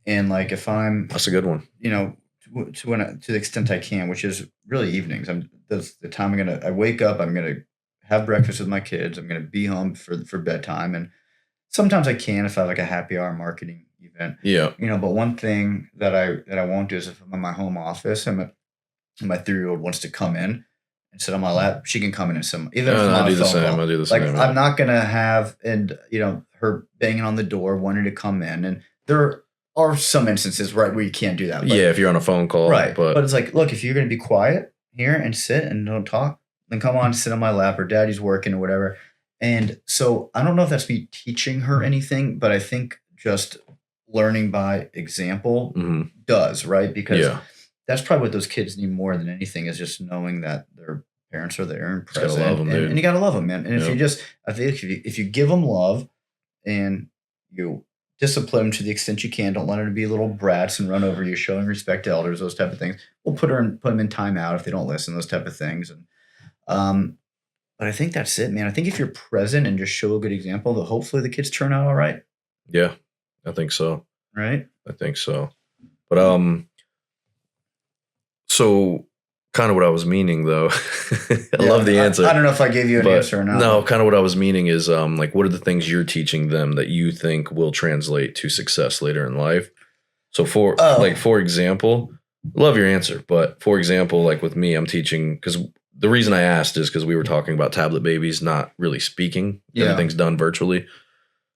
And like if I'm, that's a good one. To the extent I can, which is really evenings. That's the time I wake up. I'm gonna have breakfast with my kids. I'm gonna be home for bedtime, and sometimes I can if I have like a happy hour marketing event. Yeah. But one thing that I won't do is if I'm in my home office and my 3-year-old wants to come in and sit on my lap, she can come in and sit. Even if I I'm on do a the phone same. call. I do the Like same. I'm not gonna have her banging on the door wanting to come in, and there are some instances where you can't do that. But, if you're on a phone call, right? But it's like, look, if you're gonna be quiet here and sit and don't talk, then come on, sit on my lap, or daddy's working or whatever. And so I don't know if that's me teaching her anything, but I think just learning by example does, right? Because that's probably what those kids need more than anything is just knowing that their parents are there and present. Love them, and you gotta love them, man. And if you just, I think if you give them love and you discipline them to the extent you can, don't let them be little brats and run over you, showing respect to elders, those type of things. We'll put them in timeout if they don't listen, those type of things. And but I think that's it, man. I think if you're present and just show a good example, that hopefully the kids turn out all right. Yeah, I think so. Right? I think so. But so kind of what I was meaning though. I love the answer. I don't know if I gave you an answer or not. No, kind of what I was meaning is like what are the things you're teaching them that you think will translate to success later in life? So for example, love your answer, but for example, like with me, I'm teaching because the reason I asked is because we were talking about tablet babies not really speaking. Everything's done virtually.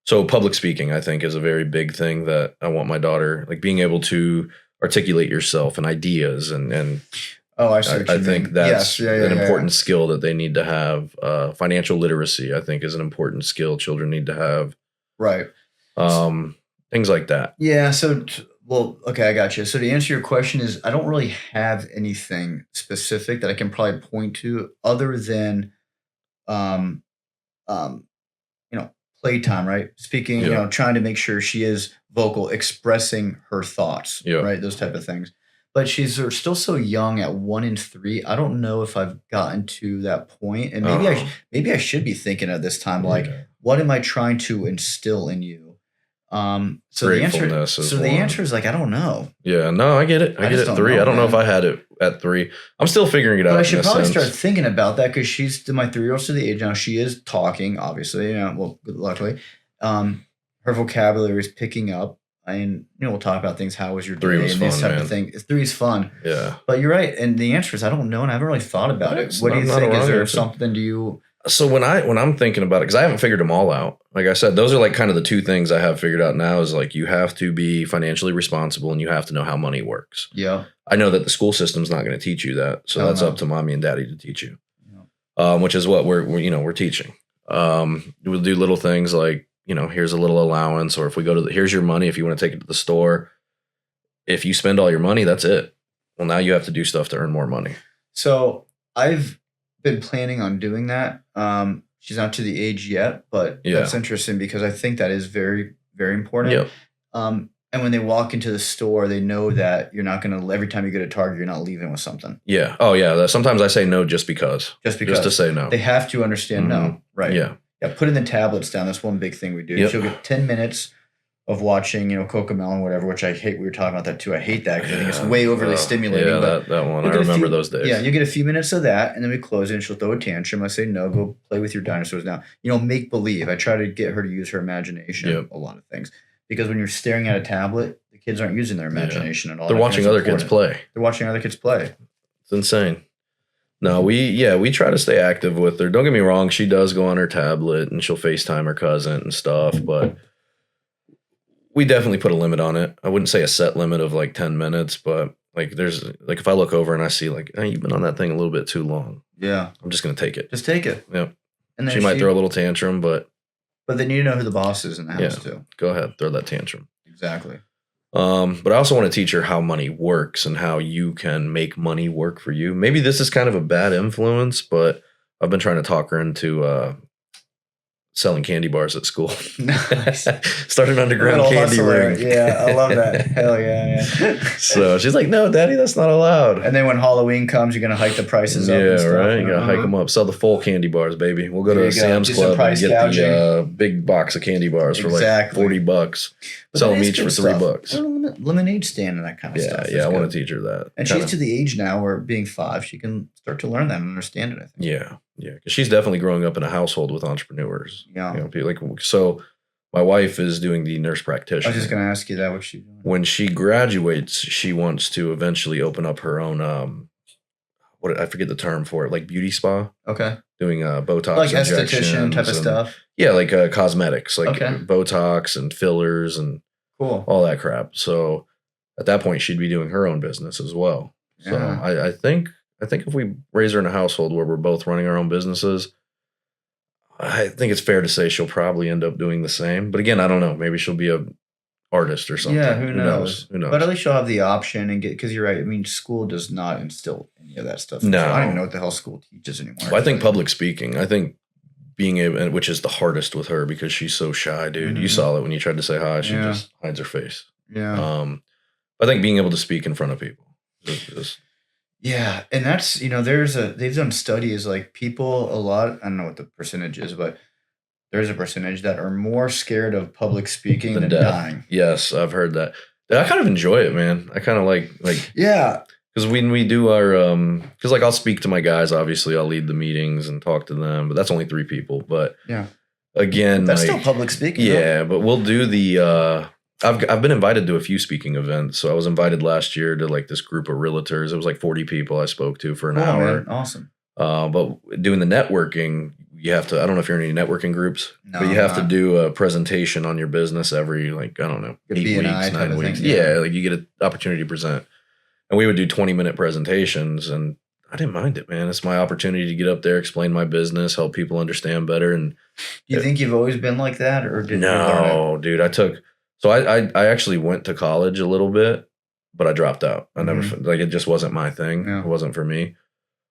So public speaking, I think, is a very big thing that I want my daughter, like being able to articulate yourself and ideas. And I see what you think mean. that's an important skill that they need to have. Financial literacy, I think, is an important skill children need to have. Right. Things like that. Yeah. So, okay, I got you. So to answer your question is, I don't really have anything specific that I can probably point to other than, playtime, right? Speaking, trying to make sure she is vocal, expressing her thoughts, right? Those type of things. But she's still so young at 1 and 3. I don't know if I've gotten to that point, and maybe I should be thinking at this time, like, what am I trying to instill in you? So the answer is like, I don't know. Yeah, no, I get it. I get it at 3. I don't know if I had it at 3. I'm still figuring it out. But I should probably start thinking about that because my 3-year-old's to the age now. She is talking, obviously. Luckily, her vocabulary is picking up. And we'll talk about things. How was your day? 3 was and fun, this type man. of thing. 3 is fun. Yeah. But you're right. And the answer is I don't know, and I haven't really thought about it. What do you think? Is there something do you? So when I'm thinking about it, because I haven't figured them all out. Like I said, those are like kind of the 2 things I have figured out now is like you have to be financially responsible and you have to know how money works. Yeah. I know that the school system's not going to teach you that. So that's up to mommy and daddy to teach you, which is what we're teaching. We'll do little things like, here's a little allowance, or if we go here's your money if you want to take it to the store. If you spend all your money, that's it. Well, now you have to do stuff to earn more money. So I've been planning on doing that. She's not to the age yet, but that's interesting because I think that is very, very important. Yep. And when they walk into the store, they know that you're not going to, every time you go to Target, you're not leaving with something. Yeah. Oh, yeah. Sometimes I say no just because. Just to say no. They have to understand no. Right. Yeah. Yeah. Putting the tablets down. That's one big thing we do. Yep. She'll get 10 minutes of watching, Cocomelon, whatever, which I hate. We were talking about that too. I hate that because I think it's way overly stimulating. Yeah, but that one. I remember those days. Yeah, you get a few minutes of that, and then we close it, and she'll throw a tantrum. I say, no, go play with your dinosaurs now. Make believe. I try to get her to use her imagination, a lot of things. Because when you're staring at a tablet, the kids aren't using their imagination at all. They're watching other kids play. They're watching other kids play. It's insane. No, we try to stay active with her. Don't get me wrong, she does go on her tablet, and she'll FaceTime her cousin and stuff, but we definitely put a limit on it. I wouldn't say a set limit of like 10 minutes, but like there's like if I look over and I see like, hey, you've been on that thing a little bit too long. Yeah. I'm just going to take it. Just take it. Yep. And then she might throw a little tantrum, but they need to know who the boss is in the house too. Go ahead, throw that tantrum. Exactly. But I also want to teach her how money works and how you can make money work for you. Maybe this is kind of a bad influence, but I've been trying to talk her into selling candy bars at school. Nice. Start an underground candy ring. Yeah, I love that. Hell yeah. So she's like, no, Daddy, that's not allowed. And then when Halloween comes, you're going to hike the prices up. Yeah, right. You got to hike them up. Sell the full candy bars, baby. We'll go to Sam's Club and get the big box of candy bars for like $40. Sell them each for $3. Lemonade stand and that kind of stuff. Yeah, I want to teach her that. And she's to the age now where being 5, she can start to learn that and understand it, I think. Yeah. Yeah, because she's definitely growing up in a household with entrepreneurs. Yeah. So my wife is doing the nurse practitioner. I was just going to ask you that. What's she doing? When she graduates, she wants to eventually open up her own, what I forget the term for it, like beauty spa. Okay. Doing Botox Like esthetician type of stuff. Yeah, like cosmetics, like Okay. Botox and fillers and Cool. all that crap. So at that point, she'd be doing her own business as well. So Yeah. I think if we raise her in a household where we're both running our own businesses, I think it's fair to say she'll probably end up doing the same. But again, I don't know. Maybe she'll be a artist or something. Yeah, who knows? Who knows? But at least you'll have the option and because you're right. I mean, school does not instill any of that stuff. No. I don't even know what the hell school teaches anymore. Well, I think public speaking. I think being able, which is the hardest with her because she's so shy, dude. You saw it when you tried to say hi. She just hides her face. Yeah. I think being able to speak in front of people is yeah, and that's they've done studies like people a lot. I don't know what the percentage is, but there's a percentage that are more scared of public speaking than dying. Yes, I've heard that. I kind of enjoy it, man. I kind of like yeah. Because when we do our because like I'll speak to my guys, obviously I'll lead the meetings and talk to them, but that's only 3 people. But yeah, again, that's still public speaking. Yeah, but we'll do the. I've been invited to a few speaking events. So I was invited last year to like this group of realtors. It was like 40 people I spoke to for an hour. Man. Awesome. But doing the networking, you have to. I don't know if you're in any networking groups, but you have to do a presentation on your business every 8 weeks, 9 weeks. Yeah, like you get an opportunity to present. And we would do 20-minute presentations, and I didn't mind it, man. It's my opportunity to get up there, explain my business, help people understand better. And do you think you've always been like that, or did no, dude? I actually went to college a little bit, but I dropped out. I never it just wasn't my thing. Yeah. It wasn't for me.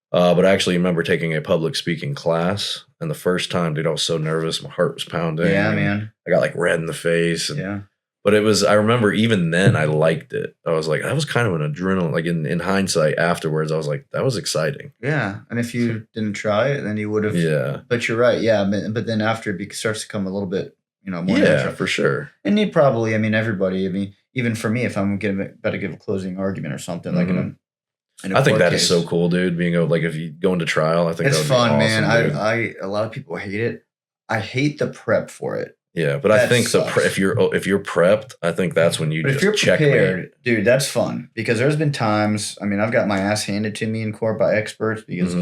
But I actually remember taking a public speaking class, and the first time, dude, I was so nervous. My heart was pounding. Yeah, man. I got like red in the face. And, but I remember even then I liked it. I was like, that was kind of an adrenaline. Like in hindsight afterwards, I was like, that was exciting. Yeah. And if you didn't try it, then you would have. Yeah. But you're right. Yeah. But then after it starts to come a little bit, more natural. For sure. And you probably, everybody, even for me, if I'm about to give a closing argument or something, like I think that is so cool, dude. Being able, like, if you go into trial, I think it's that would fun, be awesome, man. dude. A lot of people hate it. I hate the prep for it. Yeah, but I think if you're prepped, I think that's when you just check. If you're prepared, dude, that's fun because there's been times. I mean, I've got my ass handed to me in court by experts because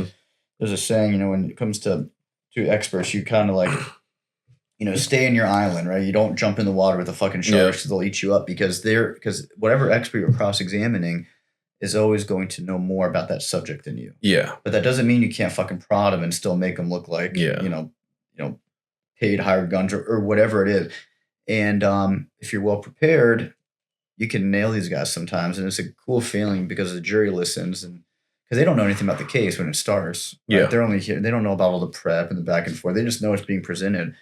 there's a saying, when it comes to experts, you kind of like, stay in your island, right? You don't jump in the water with the fucking sharks because they'll eat you up because whatever expert you're cross-examining is always going to know more about that subject than you. Yeah, but that doesn't mean you can't fucking prod them and still make them look like paid hired guns or whatever it is. And if you're well prepared, you can nail these guys sometimes. And it's a cool feeling because the jury listens and because they don't know anything about the case when it starts. Right? Yeah. They're only here. They don't know about all the prep and the back and forth. They just know it's being presented.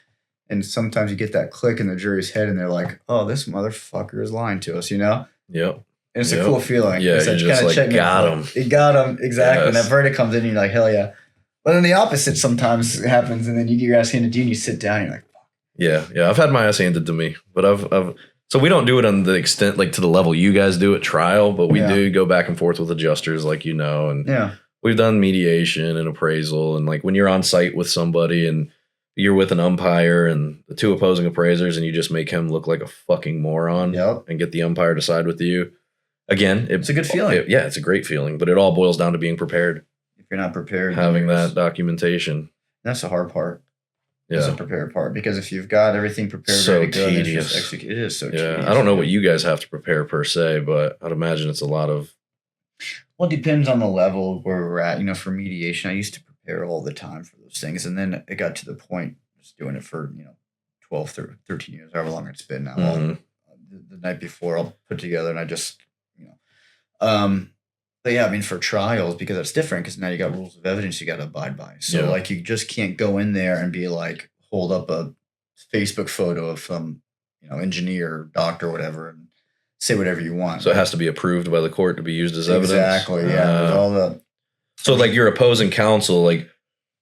And sometimes you get that click in the jury's head and they're like, oh, this motherfucker is lying to us, Yep. And it's a cool feeling. Yeah, you just like got him. You got him. Exactly. Yes. And that verdict comes in and you're like, hell yeah. But then the opposite sometimes happens, and then you get your ass handed to you, and you sit down, and you're like, fuck. Yeah. I've had my ass handed to me, but so we don't do it on the extent, like to the level you guys do at trial, but we do go back and forth with adjusters, like and we've done mediation and appraisal, and like when you're on site with somebody and you're with an umpire and the 2 opposing appraisers, and you just make him look like a fucking moron, and get the umpire to side with you. Again, it's a good feeling. It's a great feeling, but it all boils down to being prepared. You're not prepared. Having that documentation. That's the hard part. Yeah. It's the prepared part. Because if you've got everything prepared, so tedious. It is so tedious. I don't know what you guys have to prepare per se, but I'd imagine it's a lot of. Well, it depends on the level where we're at. For mediation, I used to prepare all the time for those things. And then it got to the point, just doing it for, 12, 13 years, however long it's been now. The night before, I'll put together and I just, But yeah, for trials, because that's different because now you got rules of evidence you got to abide by. So you just can't go in there and be like, hold up a Facebook photo of some, engineer, doctor, or whatever, and say whatever you want. So it has to be approved by the court to be used as evidence? Exactly, yeah. So like your opposing counsel, like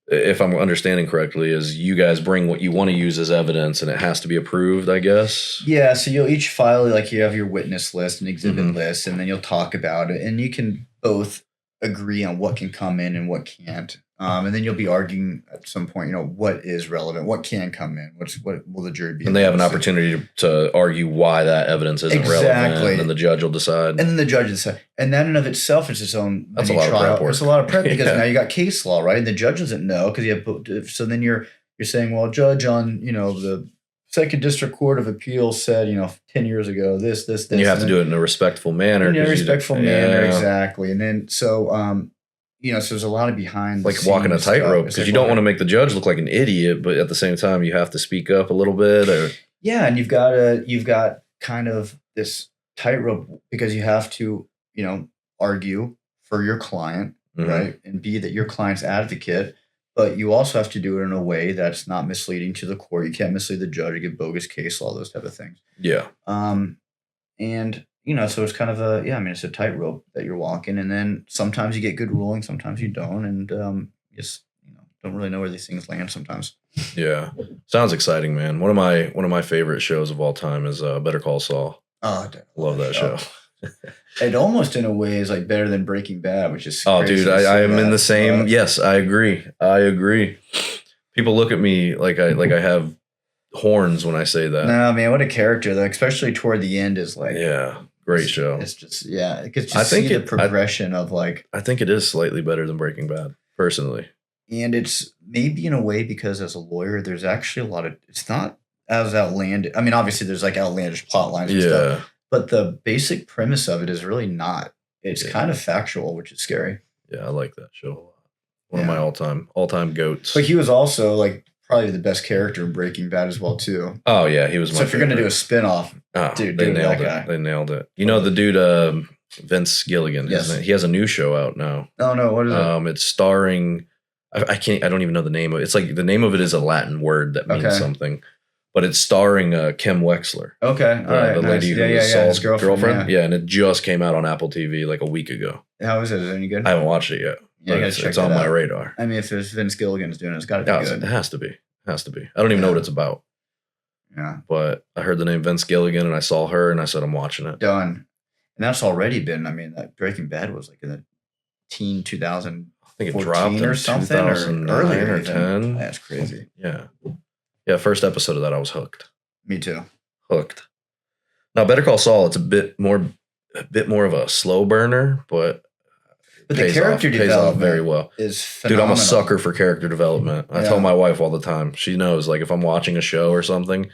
if I'm understanding correctly, is you guys bring what you want to use as evidence and it has to be approved, I guess? Yeah, so you'll each file, like you have your witness list and exhibit list, and then you'll talk about it. And you can both agree on what can come in and what can't. And then you'll be arguing at some point, what is relevant, what can come in, what will the jury be? And they have an opportunity to argue why that evidence isn't relevant, and then the judge will decide. And then the judge will decide. And that in of itself is its own That's a lot of prep work. It's a lot of prep because now you got case law, right? And the judge doesn't know because you have. So then you're saying, well, judge on the Second District Court of Appeals said, 10 years ago, this. And you have to do it in a respectful manner. In a respectful manner, exactly. And then so so there's a lot of behind the like walking a tightrope because you don't want to make the judge look like an idiot, but at the same time you have to speak up a little bit. And you've got kind of this tightrope because you have to argue for your client, right, and be that your client's advocate, but you also have to do it in a way that's not misleading to the court. You can't mislead the judge, you get bogus case law, those type of things. Yeah. And so it's kind of it's a tightrope that you're walking, and then sometimes you get good rulings, sometimes you don't, and just don't really know where these things land sometimes. Yeah, sounds exciting, man. One of my favorite shows of all time is Better Call Saul. Oh, love that show. It almost in a way is like better than Breaking Bad, which is crazy. Dude, I am in the same. Yes, I agree. People look at me like I have horns when I say that. No, man, what a character though, especially toward the end is like great show. It's just it could just see the progression of like. I think it is slightly better than Breaking Bad, personally. And it's maybe in a way because as a lawyer, there's actually a lot of. It's not as outlandish. I mean, obviously there's like outlandish plot lines and stuff, but the basic premise of it is really not. It's kind of factual, which is scary. Yeah, I like that show a lot. One of my all-time goats. But he was also like probably the best character in Breaking Bad as well too. Oh yeah, he was. So if you're gonna do a spin-off, dude, they nailed it. They nailed it. The dude, Vince Gilligan. Yes. He has a new show out now. Oh no, what is it? It's starring. I don't even know the name of it. It's like the name of it is a Latin word that means something, but it's starring Kim Wexler. Okay, all right, the lady who was Saul's girlfriend. Yeah. And it just came out on Apple TV like a week ago. How is it? Is it any good? I haven't watched it yet. Yeah, it's on my radar. I mean, if there's Vince Gilligan's doing it, it's got to be good. It has to be. I don't even know what it's about. Yeah. But I heard the name Vince Gilligan and I saw her and I said, I'm watching it. Done. And that's already been, that Breaking Bad was like in the teen 2000. I think it dropped or something or earlier or 10. That's crazy. Yeah. Yeah. First episode of that, I was hooked. Me too. Hooked. Now, Better Call Saul, it's a bit more of a slow burner, but the character development very well. Is phenomenal. Dude, I'm a sucker for character development. I tell my wife all the time. She knows, like, if I'm watching a show or something,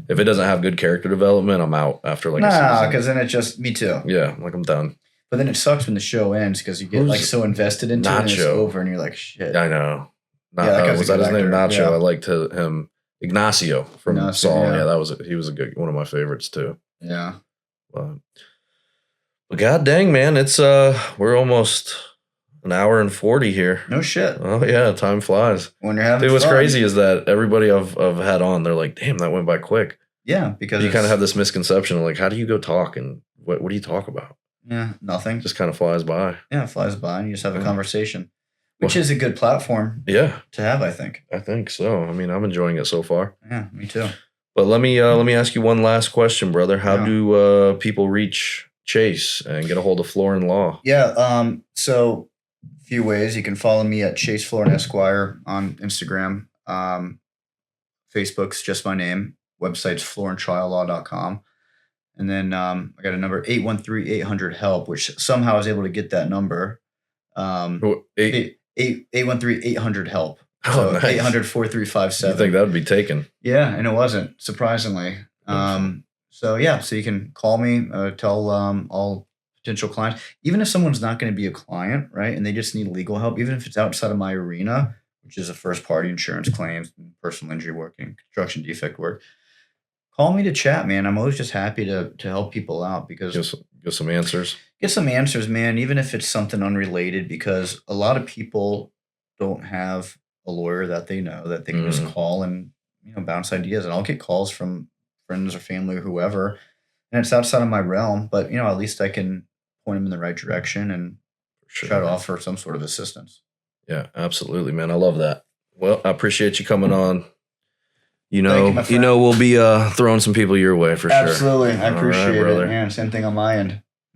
if it doesn't have good character development, I'm out after like a season. Because then it just, me too. Yeah, like I'm done. But then it sucks when the show ends because you get like so invested into it and it's over and you're like, shit. I know. Was that his name? Nacho. Yeah. I liked him. Ignacio from Saul. Yeah, he was one of my favorites too. Yeah. But god dang, man, it's we're almost an hour and 40 here. No shit. Oh yeah, time flies. When you're having fun. What's crazy is that everybody I've had on, they're like, damn, that went by quick. Yeah, because you kind of have this misconception of like, how do you go talk and what do you talk about? Yeah, nothing. Just kind of flies by. Yeah, it flies by and you just have a conversation. Which is a good platform to have, I think. I think so. I mean, I'm enjoying it so far. Yeah, me too. But let me ask you one last question, brother. How do people reach Chase and get a hold of Florin Law? Yeah, so a few ways. You can follow me at Chase Florin Esquire on Instagram. Facebook's just my name. Website's florintriallaw.com. And then I got a number, 813-800-HELP, which somehow I was able to get that number. 813-800-HELP. So nice. 800-4357. You think that would be taken? Yeah, and it wasn't, surprisingly. So you can call me, tell all potential clients. Even if someone's not going to be a client, right, and they just need legal help, even if it's outside of my arena, which is a first-party insurance claims, personal injury work, and construction defect work, call me to chat, man. I'm always just happy to help people out because get some answers. Get some answers, man, even if it's something unrelated, because a lot of people don't have a lawyer that they know that they can just call and bounce ideas. And I'll get calls from friends or family or whoever, and it's outside of my realm, but at least I can point them in the right direction and try to offer some sort of assistance. Yeah, absolutely, man. I love that. Well, I appreciate you coming on. We'll be throwing some people your way for sure. Absolutely. I appreciate it, man. Same thing on my end.